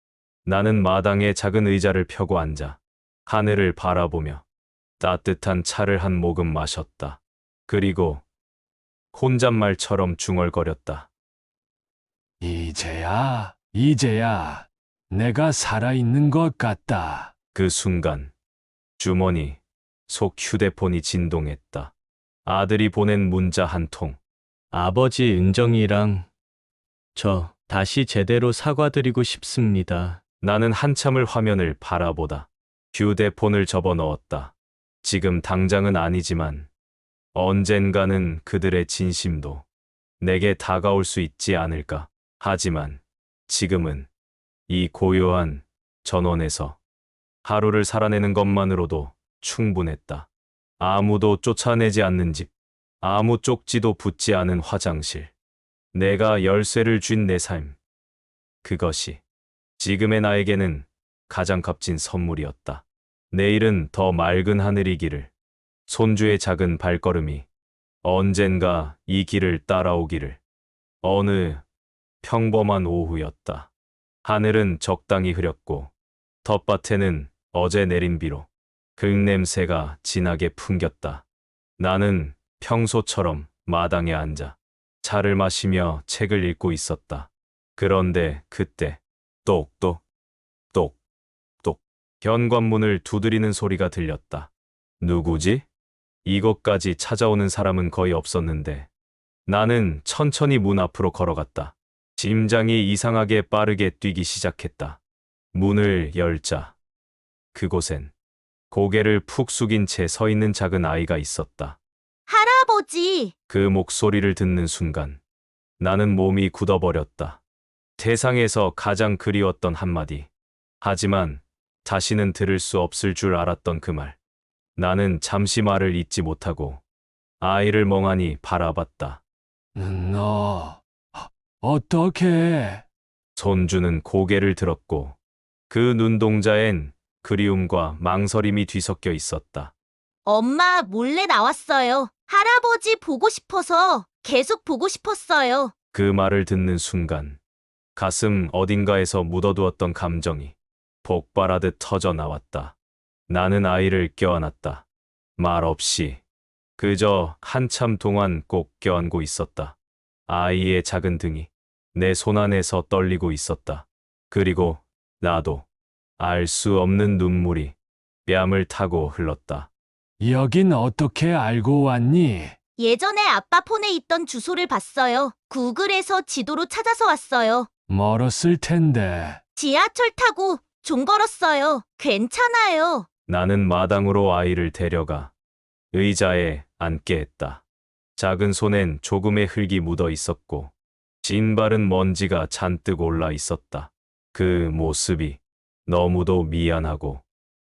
나는 마당에 작은 의자를 펴고 앉아 하늘을 바라보며 따뜻한 차를 한 모금 마셨다. 그리고 혼잣말처럼 중얼거렸다. 이제야, 내가 살아있는 것 같다. 그 순간 주머니 속 휴대폰이 진동했다. 아들이 보낸 문자 한 통. 아버지 은정이랑 저 다시 제대로 사과드리고 싶습니다. 나는 한참을 화면을 바라보다 휴대폰을 접어 넣었다. 지금 당장은 아니지만 언젠가는 그들의 진심도 내게 다가올 수 있지 않을까. 하지만 지금은 이 고요한 전원에서 하루를 살아내는 것만으로도 충분했다. 아무도 쫓아내지 않는 집, 아무 쪽지도 붙지 않은 화장실, 내가 열쇠를 쥔 내 삶. 그것이 지금의 나에게는 가장 값진 선물이었다. 내일은 더 맑은 하늘이기를, 손주의 작은 발걸음이 언젠가 이 길을 따라오기를. 어느 평범한 오후였다. 하늘은 적당히 흐렸고 텃밭에는 어제 내린 비로 흙냄새가 진하게 풍겼다. 나는 평소처럼 마당에 앉아 차를 마시며 책을 읽고 있었다. 그런데 그때 똑똑 똑똑 현관문을 두드리는 소리가 들렸다. 누구지? 이곳까지 찾아오는 사람은 거의 없었는데 나는 천천히 문 앞으로 걸어갔다. 심장이 이상하게 빠르게 뛰기 시작했다. 문을 열자 그곳엔 고개를 푹 숙인 채 서 있는 작은 아이가 있었다. 할아버지, 그 목소리를 듣는 순간 나는 몸이 굳어버렸다. 세상에서 가장 그리웠던 한마디. 하지만 다시는 들을 수 없을 줄 알았던 그 말. 나는 잠시 말을 잇지 못하고 아이를 멍하니 바라봤다. 너, 어떻게? 손주는 고개를 들었고 그 눈동자엔 그리움과 망설임이 뒤섞여 있었다. 엄마 몰래 나왔어요. 할아버지 보고 싶어서 계속 보고 싶었어요. 그 말을 듣는 순간 가슴 어딘가에서 묻어두었던 감정이 폭발하듯 터져 나왔다. 나는 아이를 껴안았다. 말 없이 그저 한참 동안 꼭 껴안고 있었다. 아이의 작은 등이 내 손 안에서 떨리고 있었다. 그리고 나도 알 수 없는 눈물이 뺨을 타고 흘렀다. 여긴 어떻게 알고 왔니? 예전에 아빠 폰에 있던 주소를 봤어요. 구글에서 지도로 찾아서 왔어요. 멀었을 텐데. 지하철 타고 좀 걸었어요. 괜찮아요. 나는 마당으로 아이를 데려가 의자에 앉게 했다. 작은 손엔 조금의 흙이 묻어 있었고 진바른 먼지가 잔뜩 올라 있었다. 그 모습이 너무도 미안하고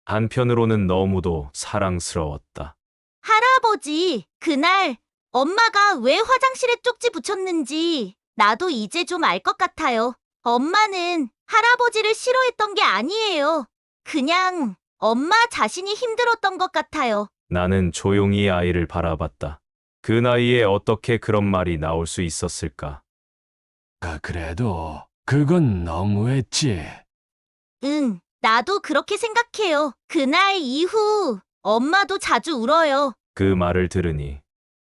한편으로는 너무도 사랑스러웠다. 할아버지, 그날 엄마가 왜 화장실에 쪽지 붙였는지 나도 이제 좀 알 것 같아요. 엄마는 할아버지를 싫어했던 게 아니에요. 그냥 엄마 자신이 힘들었던 것 같아요. 나는 조용히 아이를 바라봤다. 그 나이에 어떻게 그런 말이 나올 수 있었을까? 그래도 그건 너무했지. 응, 나도 그렇게 생각해요. 그날 이후 엄마도 자주 울어요. 그 말을 들으니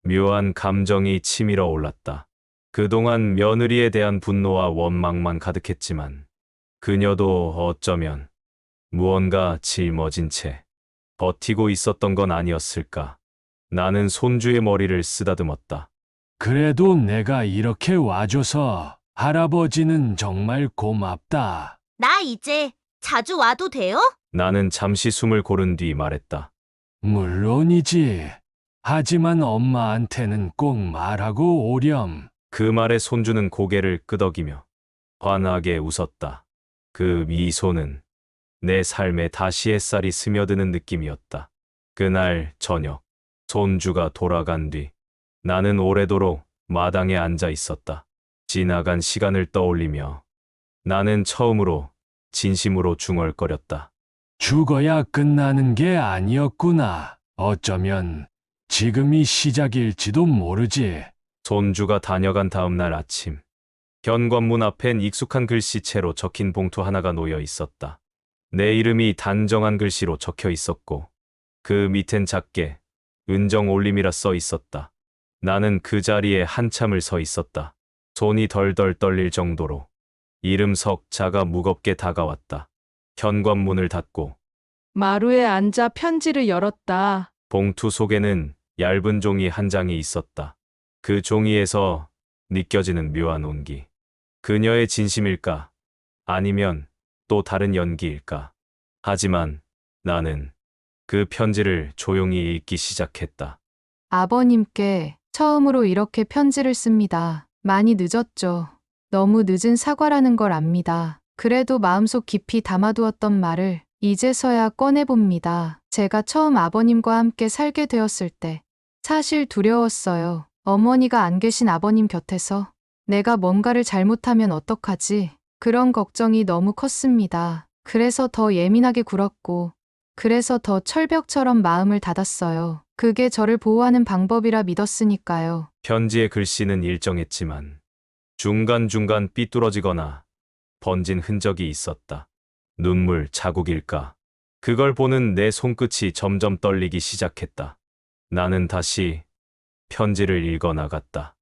묘한 감정이 치밀어 올랐다. 그동안 며느리에 대한 분노와 원망만 가득했지만 그녀도 어쩌면 무언가 짊어진 채 버티고 있었던 건 아니었을까. 나는 손주의 머리를 쓰다듬었다. 그래도 내가 이렇게 와줘서 할아버지는 정말 고맙다. 나 이제 자주 와도 돼요? 나는 잠시 숨을 고른 뒤 말했다. 물론이지. 하지만 엄마한테는 꼭 말하고 오렴. 그 말에 손주는 고개를 끄덕이며 환하게 웃었다. 그 미소는 내 삶에 다시 햇살이 스며드는 느낌이었다. 그날 저녁, 손주가 돌아간 뒤 나는 오래도록 마당에 앉아 있었다. 지나간 시간을 떠올리며 나는 처음으로 진심으로 중얼거렸다. 죽어야 끝나는 게 아니었구나. 어쩌면 지금이 시작일지도 모르지. 손주가 다녀간 다음 날 아침, 현관문 앞엔 익숙한 글씨체로 적힌 봉투 하나가 놓여 있었다. 내 이름이 단정한 글씨로 적혀 있었고 그 밑엔 작게 은정 올림이라 써 있었다. 나는 그 자리에 한참을 서 있었다. 손이 덜덜 떨릴 정도로 이름 석자가 무겁게 다가왔다. 현관문을 닫고 마루에 앉아 편지를 열었다. 봉투 속에는 얇은 종이 한 장이 있었다. 그 종이에서 느껴지는 묘한 온기. 그녀의 진심일까? 아니면 또 다른 연기일까? 하지만 나는 그 편지를 조용히 읽기 시작했다. 아버님께 처음으로 이렇게 편지를 씁니다. 많이 늦었죠. 너무 늦은 사과라는 걸 압니다. 그래도 마음속 깊이 담아두었던 말을 이제서야 꺼내봅니다. 제가 처음 아버님과 함께 살게 되었을 때 사실 두려웠어요. 어머니가 안 계신 아버님 곁에서 내가 뭔가를 잘못하면 어떡하지? 그런 걱정이 너무 컸습니다. 그래서 더 예민하게 굴었고, 그래서 더 철벽처럼 마음을 닫았어요. 그게 저를 보호하는 방법이라 믿었으니까요. 편지의 글씨는 일정했지만 중간중간 삐뚤어지거나 번진 흔적이 있었다. 눈물 자국일까? 그걸 보는 내 손끝이 점점 떨리기 시작했다. 나는 다시 편지를 읽어 나갔다.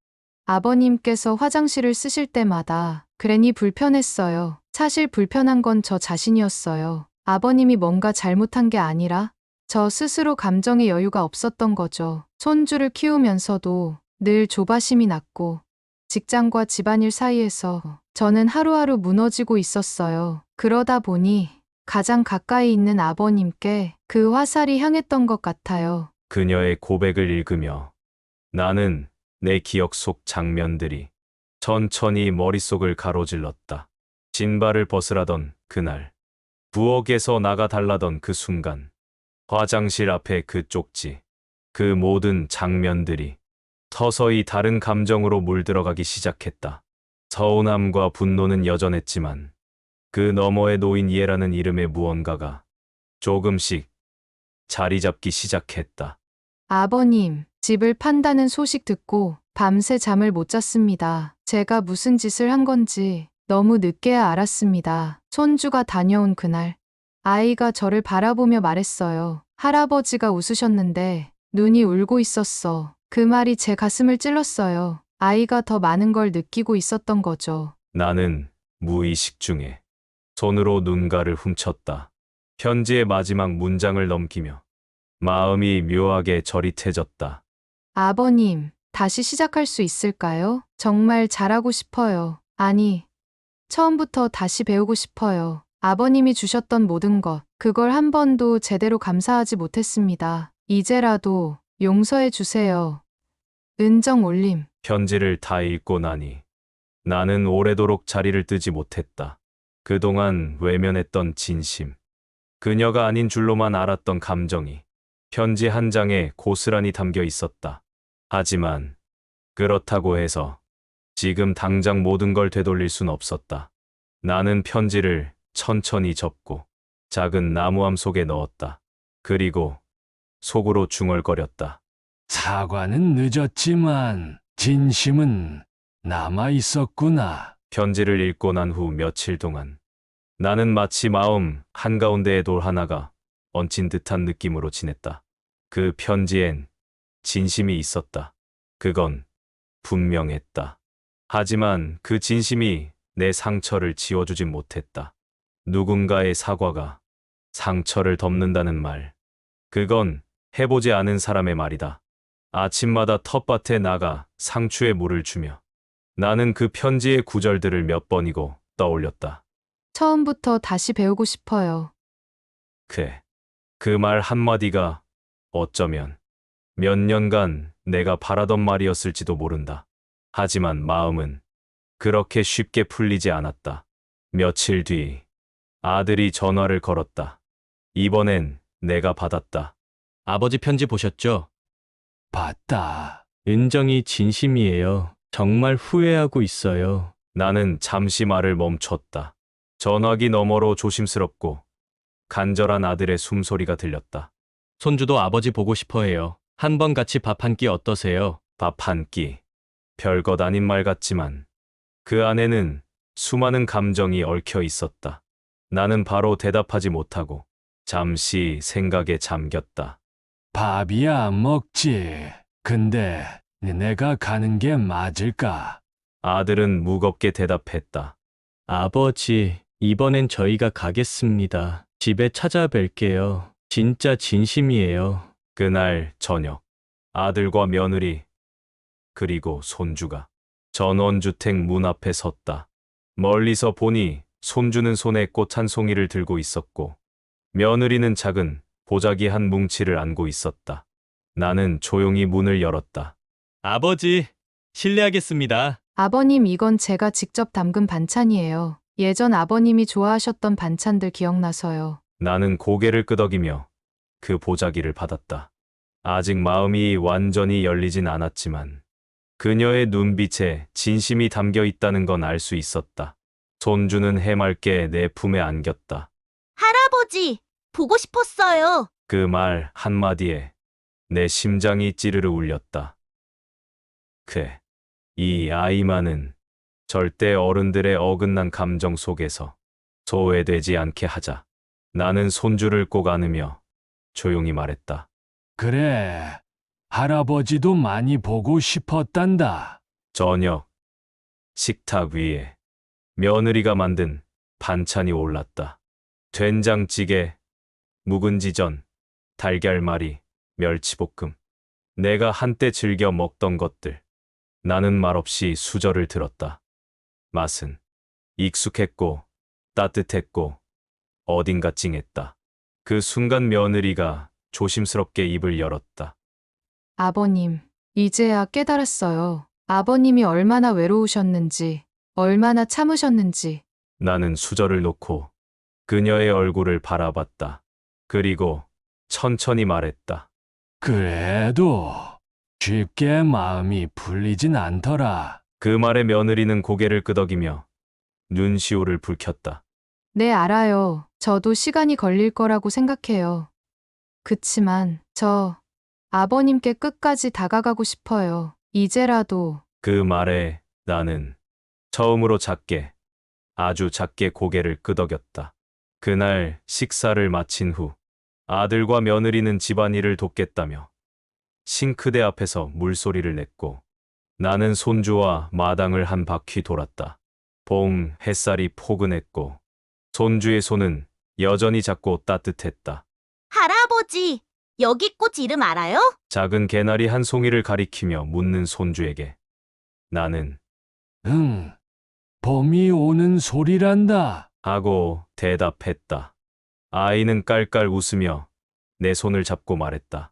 아버님께서 화장실을 쓰실 때마다 괜히 불편했어요. 사실 불편한 건 저 자신이었어요. 아버님이 뭔가 잘못한 게 아니라 저 스스로 감정의 여유가 없었던 거죠. 손주를 키우면서도 늘 조바심이 났고 직장과 집안일 사이에서 저는 하루하루 무너지고 있었어요. 그러다 보니 가장 가까이 있는 아버님께 그 화살이 향했던 것 같아요. 그녀의 고백을 읽으며 나는 내 기억 속 장면들이 천천히 머릿속을 가로질렀다. 신발을 벗으라던 그날, 부엌에서 나가 달라던 그 순간, 화장실 앞에 그 쪽지, 그 모든 장면들이 서서히 다른 감정으로 물들어가기 시작했다. 서운함과 분노는 여전했지만 그 너머에 놓인 이해라는 이름의 무언가가 조금씩 자리 잡기 시작했다. 아버님, 집을 판다는 소식 듣고 밤새 잠을 못 잤습니다. 제가 무슨 짓을 한 건지 너무 늦게야 알았습니다. 손주가 다녀온 그날, 아이가 저를 바라보며 말했어요. 할아버지가 웃으셨는데 눈이 울고 있었어. 그 말이 제 가슴을 찔렀어요. 아이가 더 많은 걸 느끼고 있었던 거죠. 나는 무의식 중에 손으로 눈가를 훔쳤다. 편지의 마지막 문장을 넘기며 마음이 묘하게 저릿해졌다. 아버님, 다시 시작할 수 있을까요? 정말 잘하고 싶어요. 아니, 처음부터 다시 배우고 싶어요. 아버님이 주셨던 모든 것, 그걸 한 번도 제대로 감사하지 못했습니다. 이제라도 용서해 주세요. 은정 올림. 편지를 다 읽고 나니 나는 오래도록 자리를 뜨지 못했다. 그동안 외면했던 진심, 그녀가 아닌 줄로만 알았던 감정이 편지 한 장에 고스란히 담겨 있었다. 하지만 그렇다고 해서 지금 당장 모든 걸 되돌릴 순 없었다. 나는 편지를 천천히 접고 작은 나무함 속에 넣었다. 그리고 속으로 중얼거렸다. 사과는 늦었지만 진심은 남아 있었구나. 편지를 읽고 난 후 며칠 동안 나는 마치 마음 한가운데에 돌 하나가 얹힌 듯한 느낌으로 지냈다. 그 편지엔 진심이 있었다. 그건 분명했다. 하지만 그 진심이 내 상처를 지워주진 못했다. 누군가의 사과가 상처를 덮는다는 말, 그건 해보지 않은 사람의 말이다. 아침마다 텃밭에 나가 상추에 물을 주며 나는 그 편지의 구절들을 몇 번이고 떠올렸다. 처음부터 다시 배우고 싶어요. 그래, 그 말 한마디가 어쩌면 몇 년간 내가 바라던 말이었을지도 모른다. 하지만 마음은 그렇게 쉽게 풀리지 않았다. 며칠 뒤 아들이 전화를 걸었다. 이번엔 내가 받았다. 아버지 편지 보셨죠? 봤다. 은정이 진심이에요. 정말 후회하고 있어요. 나는 잠시 말을 멈췄다. 전화기 너머로 조심스럽고 간절한 아들의 숨소리가 들렸다. 손주도 아버지 보고 싶어 해요. 한번 같이 밥 한 끼 어떠세요? 밥 한 끼. 별것 아닌 말 같지만 그 안에는 수많은 감정이 얽혀 있었다. 나는 바로 대답하지 못하고 잠시 생각에 잠겼다. 밥이야 안 먹지. 근데 내가 가는 게 맞을까? 아들은 무겁게 대답했다. 아버지, 이번엔 저희가 가겠습니다. 집에 찾아뵐게요. 진짜 진심이에요. 그날 저녁, 아들과 며느리, 그리고 손주가 전원주택 문 앞에 섰다. 멀리서 보니 손주는 손에 꽃 한 송이를 들고 있었고 며느리는 작은 보자기 한 뭉치를 안고 있었다. 나는 조용히 문을 열었다. 아버지, 실례하겠습니다. 아버님, 이건 제가 직접 담근 반찬이에요. 예전 아버님이 좋아하셨던 반찬들 기억나서요. 나는 고개를 끄덕이며 그 보자기를 받았다. 아직 마음이 완전히 열리진 않았지만 그녀의 눈빛에 진심이 담겨 있다는 건 알 수 있었다. 손주는 해맑게 내 품에 안겼다. 할아버지, 보고 싶었어요. 그 말 한마디에 내 심장이 찌르르 울렸다. 그래, 이 아이만은 절대 어른들의 어긋난 감정 속에서 소외되지 않게 하자. 나는 손주를 꼭 안으며 조용히 말했다. 그래, 할아버지도 많이 보고 싶었단다. 저녁 식탁 위에 며느리가 만든 반찬이 올랐다. 된장찌개, 묵은지전, 달걀말이, 멸치볶음. 내가 한때 즐겨 먹던 것들. 나는 말없이 수저를 들었다. 맛은 익숙했고 따뜻했고 어딘가 찡했다. 그 순간 며느리가 조심스럽게 입을 열었다. 아버님, 이제야 깨달았어요. 아버님이 얼마나 외로우셨는지, 얼마나 참으셨는지. 나는 수저를 놓고 그녀의 얼굴을 바라봤다. 그리고 천천히 말했다. 그래도 쉽게 마음이 풀리진 않더라. 그 말에 며느리는 고개를 끄덕이며 눈시울을 붉혔다. 네, 알아요. 저도 시간이 걸릴 거라고 생각해요. 그치만 저 아버님께 끝까지 다가가고 싶어요. 이제라도. 그 말에 나는 처음으로 작게, 아주 작게 고개를 끄덕였다. 그날 식사를 마친 후 아들과 며느리는 집안일을 돕겠다며 싱크대 앞에서 물소리를 냈고 나는 손주와 마당을 한 바퀴 돌았다. 봄 햇살이 포근했고 손주의 손은 여전히 작고 따뜻했다. 할아버지, 여기 꽃 이름 알아요? 작은 개나리 한 송이를 가리키며 묻는 손주에게 나는 응, 봄이 오는 소리란다. 하고 대답했다. 아이는 깔깔 웃으며 내 손을 잡고 말했다.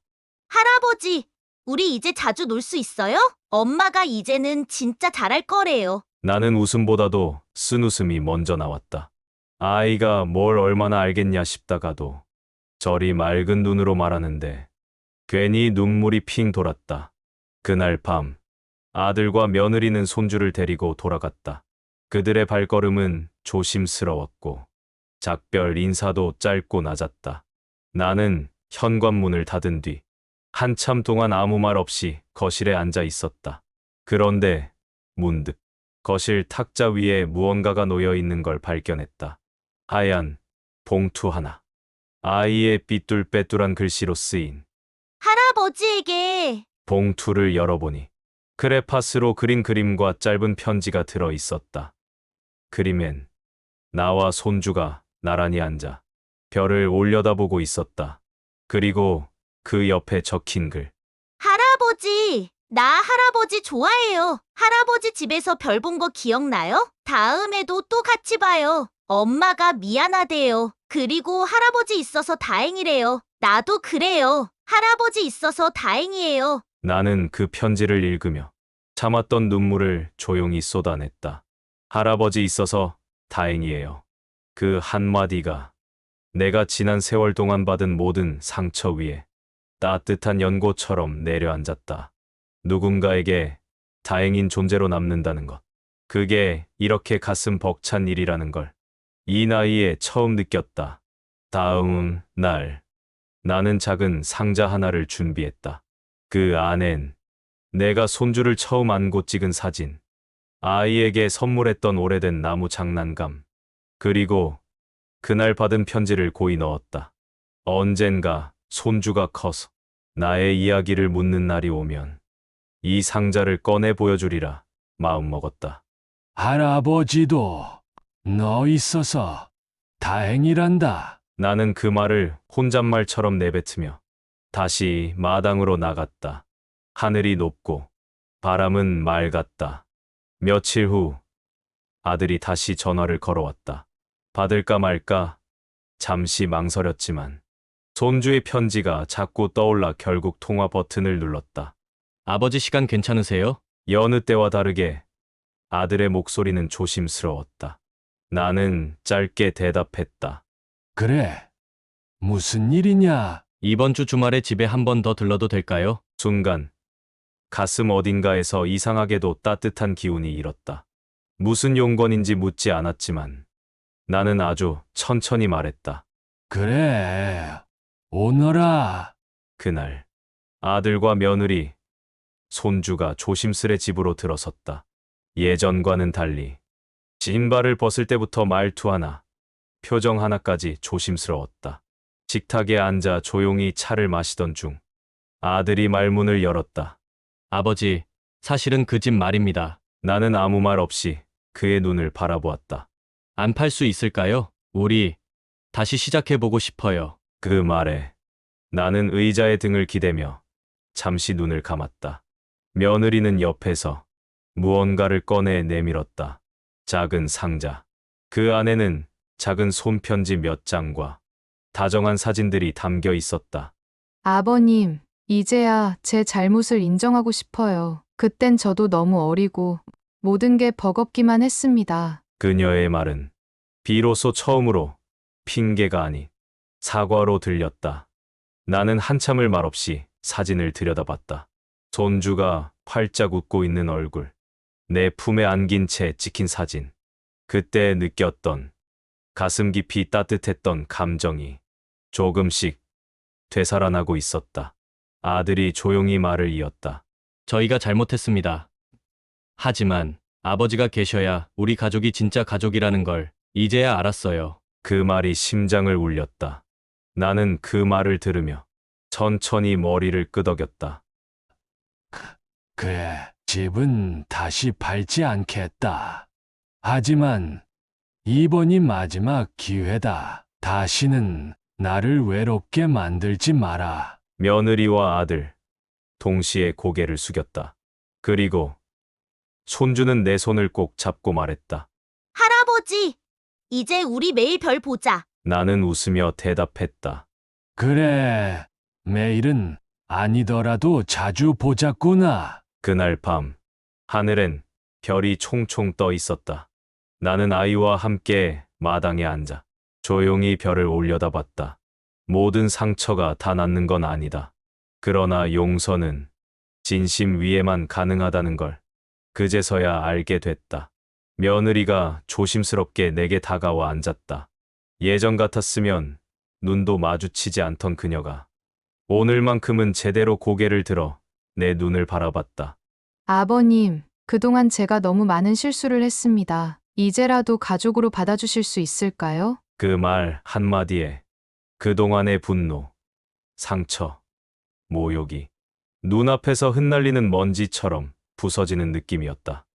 할아버지, 우리 이제 자주 놀 수 있어요? 엄마가 이제는 진짜 잘할 거래요. 나는 웃음보다도 쓴웃음이 먼저 나왔다. 아이가 뭘 얼마나 알겠냐 싶다가도 저리 맑은 눈으로 말하는데 괜히 눈물이 핑 돌았다. 그날 밤 아들과 며느리는 손주를 데리고 돌아갔다. 그들의 발걸음은 조심스러웠고 작별 인사도 짧고 낮았다. 나는 현관문을 닫은 뒤 한참 동안 아무 말 없이 거실에 앉아 있었다. 그런데 문득 거실 탁자 위에 무언가가 놓여 있는 걸 발견했다. 하얀 봉투 하나. 아이의 삐뚤빼뚤한 글씨로 쓰인 할아버지에게 봉투를 열어보니 크레파스로 그린 그림과 짧은 편지가 들어 있었다. 그림엔 나와 손주가 나란히 앉아 별을 올려다보고 있었다. 그리고 그 옆에 적힌 글. 할아버지, 나 할아버지 좋아해요. 할아버지 집에서 별 본 거 기억나요? 다음에도 또 같이 봐요. 엄마가 미안하대요. 그리고 할아버지 있어서 다행이래요. 나도 그래요. 할아버지 있어서 다행이에요. 나는 그 편지를 읽으며 참았던 눈물을 조용히 쏟아냈다. 할아버지 있어서 다행이에요. 그 한마디가 내가 지난 세월 동안 받은 모든 상처 위에 따뜻한 연고처럼 내려앉았다. 누군가에게 다행인 존재로 남는다는 것. 그게 이렇게 가슴 벅찬 일이라는 걸 이 나이에 처음 느꼈다. 다음 날 나는 작은 상자 하나를 준비했다. 그 안엔 내가 손주를 처음 안고 찍은 사진, 아이에게 선물했던 오래된 나무 장난감, 그리고 그날 받은 편지를 고이 넣었다. 언젠가 손주가 커서 나의 이야기를 묻는 날이 오면 이 상자를 꺼내 보여주리라 마음먹었다. 할아버지도 너 있어서 다행이란다. 나는 그 말을 혼잣말처럼 내뱉으며 다시 마당으로 나갔다. 하늘이 높고 바람은 맑았다. 며칠 후 아들이 다시 전화를 걸어왔다. 받을까 말까 잠시 망설였지만 손주의 편지가 자꾸 떠올라 결국 통화 버튼을 눌렀다. 아버지 시간 괜찮으세요? 여느 때와 다르게 아들의 목소리는 조심스러웠다. 나는 짧게 대답했다. 그래, 무슨 일이냐? 이번 주 주말에 집에 한 번 더 들러도 될까요? 순간 가슴 어딘가에서 이상하게도 따뜻한 기운이 일었다. 무슨 용건인지 묻지 않았지만 나는 아주 천천히 말했다. 그래, 오너라. 예전과는 달리 신발을 벗을 때부터 말투 하나, 표정 하나까지 조심스러웠다. 식탁에 앉아 조용히 차를 마시던 중 아들이 말문을 열었다. 아버지, 사실은 그 집 말입니다. 나는 아무 말 없이 그의 눈을 바라보았다. 안 팔 수 있을까요? 우리 다시 시작해보고 싶어요. 그 말에 나는 의자에 등을 기대며 잠시 눈을 감았다. 며느리는 옆에서 무언가를 꺼내 내밀었다. 작은 상자. 그 안에는 작은 손편지 몇 장과 다정한 사진들이 담겨 있었다. 아버님, 이제야 제 잘못을 인정하고 싶어요. 그땐 저도 너무 어리고 모든 게 버겁기만 했습니다. 그녀의 말은 비로소 처음으로 핑계가 아닌 사과로 들렸다. 나는 한참을 말없이 사진을 들여다봤다. 손주가 활짝 웃고 있는 얼굴, 내 품에 안긴 채 찍힌 사진. 그때 느꼈던 가슴 깊이 따뜻했던 감정이 조금씩 되살아나고 있었다. 아들이 조용히 말을 이었다. 저희가 잘못했습니다. 하지만 아버지가 계셔야 우리 가족이 진짜 가족이라는 걸 이제야 알았어요. 그 말이 심장을 울렸다. 나는 그 말을 들으며 천천히 머리를 끄덕였다. 그래, 집은 다시 팔지 않겠다. 하지만 이번이 마지막 기회다. 다시는 나를 외롭게 만들지 마라. 며느리와 아들 동시에 고개를 숙였다. 그리고 손주는 내 손을 꼭 잡고 말했다. 할아버지, 이제 우리 매일 별 보자. 나는 웃으며 대답했다. 그래, 매일은 아니더라도 자주 보자꾸나. 그날 밤 하늘엔 별이 총총 떠 있었다. 나는 아이와 함께 마당에 앉아 조용히 별을 올려다봤다. 모든 상처가 다 낫는 건 아니다. 그러나 용서는 진심 위에만 가능하다는 걸 그제서야 알게 됐다. 며느리가 조심스럽게 내게 다가와 앉았다. 예전 같았으면 눈도 마주치지 않던 그녀가 오늘만큼은 제대로 고개를 들어 내 눈을 바라봤다. 아버님, 그동안 제가 너무 많은 실수를 했습니다. 이제라도 가족으로 받아주실 수 있을까요? 그 말 한마디에 그동안의 분노, 상처, 모욕이 눈앞에서 흩날리는 먼지처럼 부서지는 느낌이었다.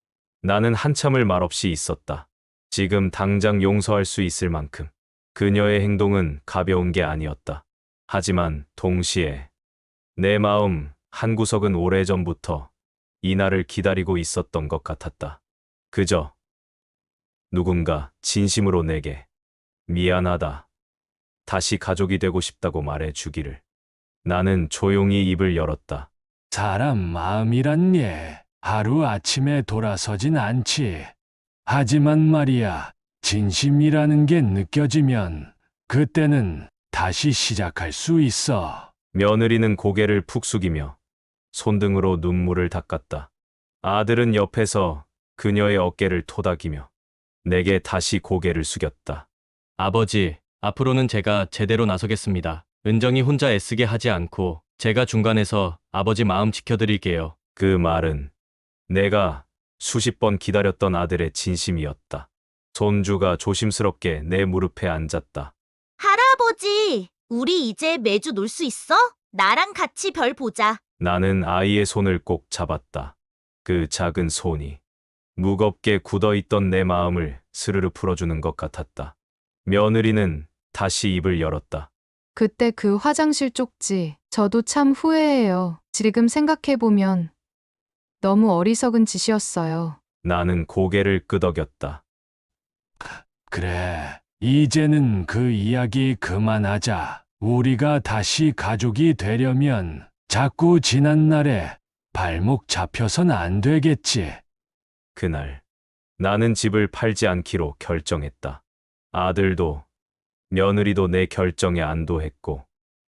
나는 한참을 말없이 있었다. 지금 당장 용서할 수 있을 만큼 그녀의 행동은 가벼운 게 아니었다. 하지만 동시에 내 마음 한구석은 오래전부터 이 날을 기다리고 있었던 것 같았다. 그저 누군가 진심으로 내게 미안하다, 다시 가족이 되고 싶다고 말해 주기를. 나는 조용히 입을 열었다. 사람 마음이란 게 하루아침에 돌아서진 않지. 하지만 말이야, 진심이라는 게 느껴지면 그때는 다시 시작할 수 있어. 며느리는 고개를 푹 숙이며 손등으로 눈물을 닦았다. 아들은 옆에서 그녀의 어깨를 토닥이며 내게 다시 고개를 숙였다. 아버지, 앞으로는 제가 제대로 나서겠습니다. 은정이 혼자 애쓰게 하지 않고 제가 중간에서 아버지 마음 지켜드릴게요. 그 말은 내가 수십 번 기다렸던 아들의 진심이었다. 손주가 조심스럽게 내 무릎에 앉았다. 할아버지, 우리 이제 매주 놀 수 있어? 나랑 같이 별 보자. 나는 아이의 손을 꼭 잡았다. 그 작은 손이 무겁게 굳어있던 내 마음을 스르르 풀어주는 것 같았다. 며느리는 다시 입을 열었다. 그때 그 화장실 쪽지, 저도 참 후회해요. 지금 생각해보면 너무 어리석은 짓이었어요. 나는 고개를 끄덕였다. 그래, 이제는 그 이야기 그만하자. 우리가 다시 가족이 되려면 자꾸 지난 날에 발목 잡혀선 안 되겠지. 그날 나는 집을 팔지 않기로 결정했다. 아들도 며느리도 내 결정에 안도했고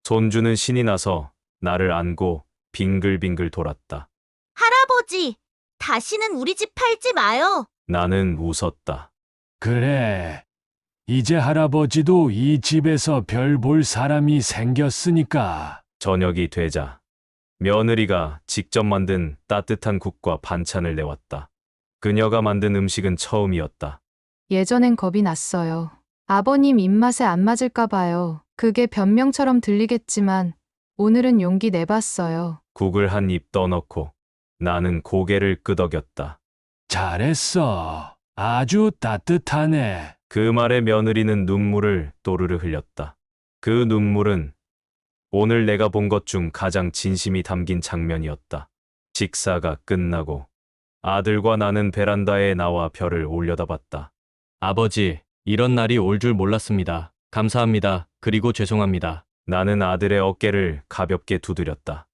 손주는 신이 나서 나를 안고 빙글빙글 돌았다. 할아버지, 다시는 우리 집 팔지 마요. 나는 웃었다. 그래, 이제 할아버지도 이 집에서 별 볼 사람이 생겼으니까. 저녁이 되자 며느리가 직접 만든 따뜻한 국과 반찬을 내왔다. 그녀가 만든 음식은 처음이었다. 예전엔 겁이 났어요. 아버님 입맛에 안 맞을까 봐요. 그게 변명처럼 들리겠지만 오늘은 용기 내봤어요. 국을 한 입 떠넣고 나는 고개를 끄덕였다. 잘했어. 아주 따뜻하네. 그 말에 며느리는 눈물을 또르르 흘렸다. 그 눈물은 오늘 내가 본 것 중 가장 진심이 담긴 장면이었다. 식사가 끝나고 아들과 나는 베란다에 나와 별을 올려다봤다. 아버지, 이런 날이 올 줄 몰랐습니다. 감사합니다. 그리고 죄송합니다. 나는 아들의 어깨를 가볍게 두드렸다.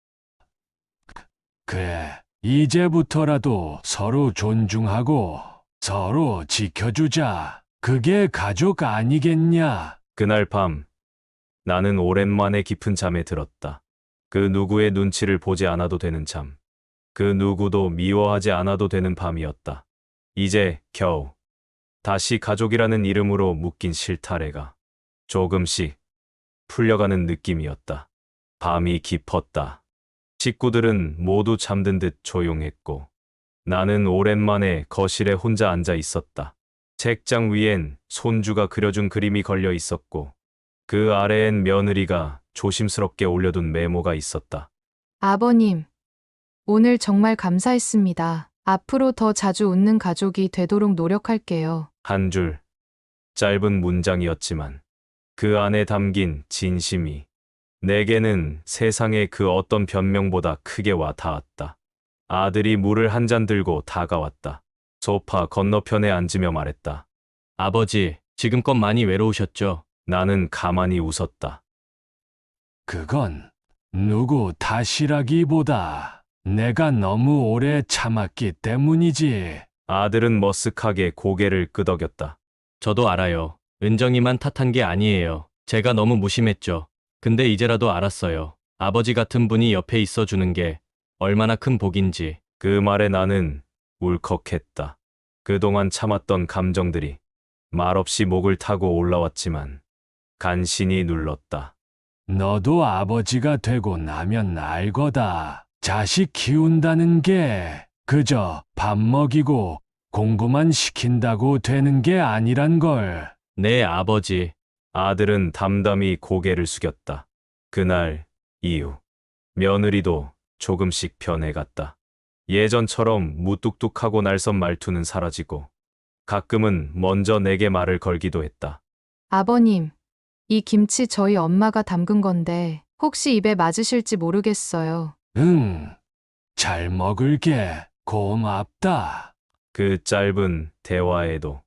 그래, 이제부터라도 서로 존중하고 서로 지켜주자. 그게 가족 아니겠냐? 그날 밤 나는 오랜만에 깊은 잠에 들었다. 그 누구의 눈치를 보지 않아도 되는 잠. 그 누구도 미워하지 않아도 되는 밤이었다. 이제 겨우 다시 가족이라는 이름으로 묶인 실타래가 조금씩 풀려가는 느낌이었다. 밤이 깊었다. 식구들은 모두 잠든 듯 조용했고 나는 오랜만에 거실에 혼자 앉아 있었다. 책장 위엔 손주가 그려준 그림이 걸려 있었고 그 아래엔 며느리가 조심스럽게 올려둔 메모가 있었다. 아버님, 오늘 정말 감사했습니다. 앞으로 더 자주 웃는 가족이 되도록 노력할게요. 한 줄 짧은 문장이었지만 그 안에 담긴 진심이 내게는 세상의 그 어떤 변명보다 크게 와 닿았다. 아들이 물을 한 잔 들고 다가왔다. 소파 건너편에 앉으며 말했다. 아버지, 지금껏 많이 외로우셨죠? 나는 가만히 웃었다. 그건 누구 탓이라기보다 내가 너무 오래 참았기 때문이지. 아들은 머쓱하게 고개를 끄덕였다. 저도 알아요. 은정이만 탓한 게 아니에요. 제가 너무 무심했죠. 근데 이제라도 알았어요. 아버지 같은 분이 옆에 있어 주는 게 얼마나 큰 복인지. 그 말에 나는 울컥했다. 그동안 참았던 감정들이 말없이 목을 타고 올라왔지만 간신히 눌렀다. 너도 아버지가 되고 나면 알 거다. 자식 키운다는 게 그저 밥 먹이고 공부만 시킨다고 되는 게 아니란 걸. 네, 아버지. 아들은 담담히 고개를 숙였다. 그날 이후 며느리도 조금씩 변해갔다. 예전처럼 무뚝뚝하고 날선 말투는 사라지고 가끔은 먼저 내게 말을 걸기도 했다. 아버님, 이 김치 저희 엄마가 담근 건데 혹시 입에 맞으실지 모르겠어요. 응, 잘 먹을게. 고맙다. 그 짧은 대화에도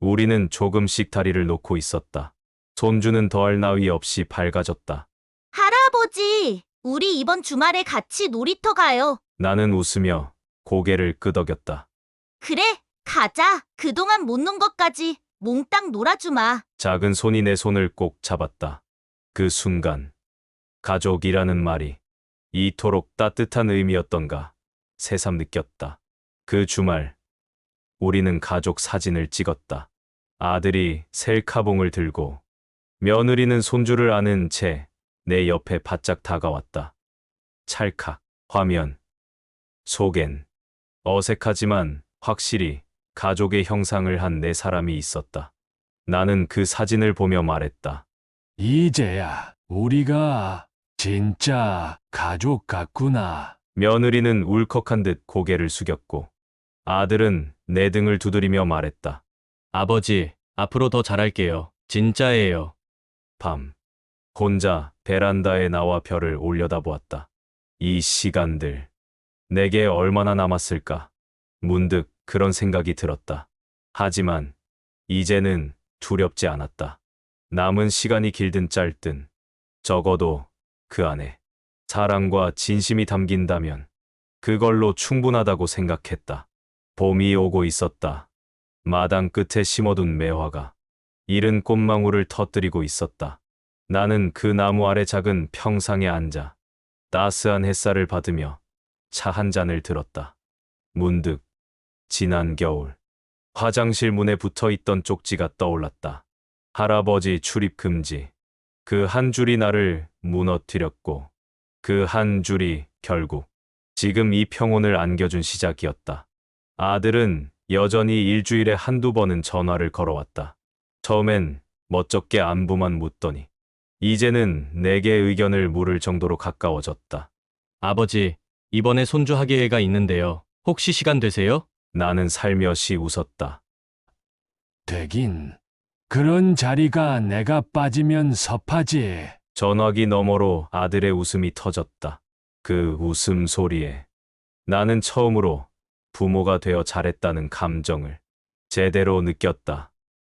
우리는 조금씩 다리를 놓고 있었다. 손주는 더할 나위 없이 밝아졌다. 할아버지, 우리 이번 주말에 같이 놀이터 가요. 나는 웃으며 고개를 끄덕였다. 그래, 가자. 그동안 못 논 것까지 몽땅 놀아주마. 작은 손이 내 손을 꼭 잡았다. 그 순간 가족이라는 말이 이토록 따뜻한 의미였던가 새삼 느꼈다. 그 주말 우리는 가족 사진을 찍었다. 아들이 셀카봉을 들고 며느리는 손주를 안은 채 내 옆에 바짝 다가왔다. 찰칵 화면 속엔 어색하지만 확실히 가족의 형상을 한 네 사람이 있었다. 나는 그 사진을 보며 말했다. 이제야 우리가 진짜 가족 같구나. 며느리는 울컥한 듯 고개를 숙였고 아들은 내 등을 두드리며 말했다. 아버지, 앞으로 더 잘할게요. 진짜예요. 밤 혼자 베란다에 나와 별을 올려다보았다. 이 시간들 내게 얼마나 남았을까? 문득 그런 생각이 들었다. 하지만 이제는 두렵지 않았다. 남은 시간이 길든 짧든 적어도 그 안에 사랑과 진심이 담긴다면 그걸로 충분하다고 생각했다. 봄이 오고 있었다. 마당 끝에 심어둔 매화가 이른 꽃망울을 터뜨리고 있었다. 나는 그 나무 아래 작은 평상에 앉아 따스한 햇살을 받으며 차 한 잔을 들었다. 문득 지난 겨울 화장실 문에 붙어 있던 쪽지가 떠올랐다. 할아버지 출입 금지. 그 한 줄이 나를 무너뜨렸고 그 한 줄이 결국 지금 이 평온을 안겨준 시작이었다. 아들은 여전히 일주일에 한두 번은 전화를 걸어왔다. 처음엔 멋쩍게 안부만 묻더니 이제는 내게 의견을 물을 정도로 가까워졌다. 아버지, 이번에 손주 학예회가 있는데요. 혹시 시간 되세요? 나는 살며시 웃었다. 되긴. 그런 자리가 내가 빠지면 섭하지. 전화기 너머로 아들의 웃음이 터졌다. 그 웃음 소리에 나는 처음으로 부모가 되어 잘했다는 감정을 제대로 느꼈다.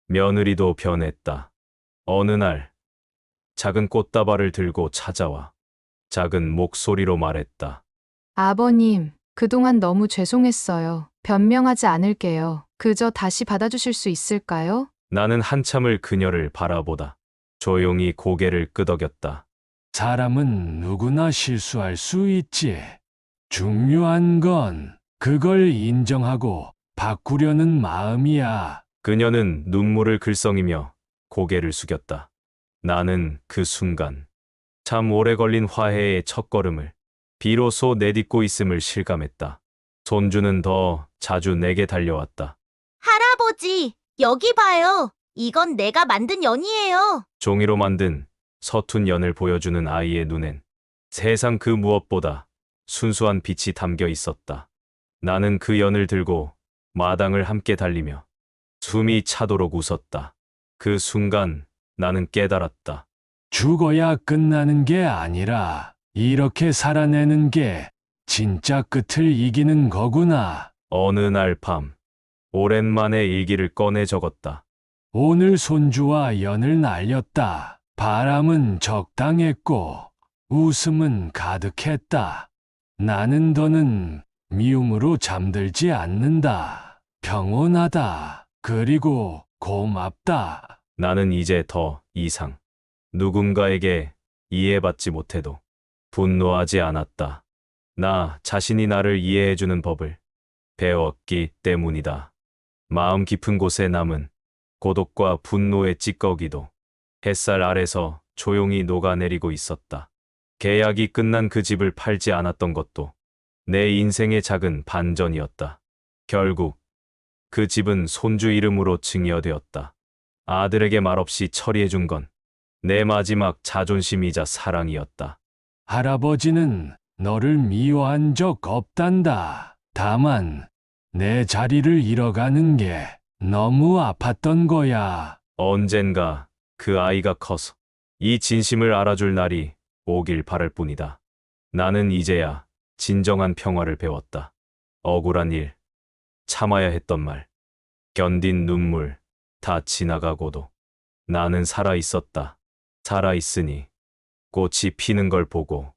며느리도 변했다. 어느 날 작은 꽃다발을 들고 찾아와 작은 목소리로 말했다. 아버님, 그동안 너무 죄송했어요. 변명하지 않을게요. 그저 다시 받아주실 수 있을까요? 나는 한참을 그녀를 바라보다 조용히 고개를 끄덕였다. 사람은 누구나 실수할 수 있지. 중요한 건 그걸 인정하고 바꾸려는 마음이야. 그녀는 눈물을 글썽이며 고개를 숙였다. 나는 그 순간 참 오래 걸린 화해의 첫걸음을 비로소 내딛고 있음을 실감했다. 손주는 더 자주 내게 달려왔다. 할아버지, 여기 봐요. 이건 내가 만든 연이에요. 종이로 만든 서툰 연을 보여주는 아이의 눈엔 세상 그 무엇보다 순수한 빛이 담겨 있었다. 나는 그 연을 들고 마당을 함께 달리며 숨이 차도록 웃었다. 그 순간 나는 깨달았다. 죽어야 끝나는 게 아니라 이렇게 살아내는 게 진짜 끝을 이기는 거구나. 어느 날 밤 오랜만에 일기를 꺼내 적었다. 오늘 손주와 연을 날렸다. 바람은 적당했고 웃음은 가득했다. 나는 더는 미움으로 잠들지 않는다. 평온하다. 그리고 고맙다. 나는 이제 더 이상 누군가에게 이해받지 못해도 분노하지 않았다. 나 자신이 나를 이해해주는 법을 배웠기 때문이다. 마음 깊은 곳에 남은 고독과 분노의 찌꺼기도 햇살 아래서 조용히 녹아내리고 있었다. 계약이 끝난 그 집을 팔지 않았던 것도 내 인생의 작은 반전이었다. 결국 그 집은 손주 이름으로 증여되었다. 아들에게 말없이 처리해준 건 내 마지막 자존심이자 사랑이었다. 할아버지는 너를 미워한 적 없단다. 다만 내 자리를 잃어가는 게 너무 아팠던 거야. 언젠가 그 아이가 커서 이 진심을 알아줄 날이 오길 바랄 뿐이다. 나는 이제야 진정한 평화를 배웠다. 억울한 일, 참아야 했던 말, 견딘 눈물 다 지나가고도 나는 살아 있었다. 살아 있으니 꽃이 피는 걸 보고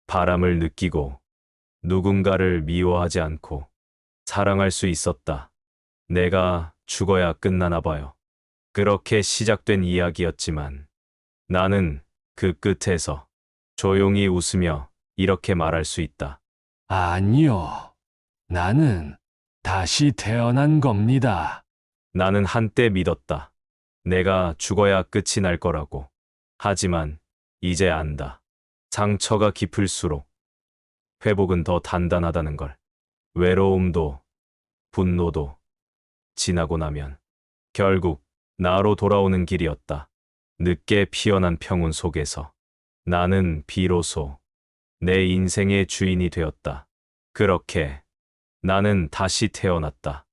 바람을 느끼고 누군가를 미워하지 않고 사랑할 수 있었다. 내가 죽어야 끝나나 봐요. 그렇게 시작된 이야기였지만 나는 그 끝에서 조용히 웃으며 이렇게 말할 수 있다. 아니요. 나는 다시 태어난 겁니다. 나는 한때 믿었다. 내가 죽어야 끝이 날 거라고. 하지만 이제 안다. 상처가 깊을수록 회복은 더 단단하다는 걸. 외로움도 분노도 지나고 나면 결국 나로 돌아오는 길이었다. 늦게 피어난 평온 속에서 나는 비로소 내 인생의 주인이 되었다. 그렇게 나는 다시 태어났다.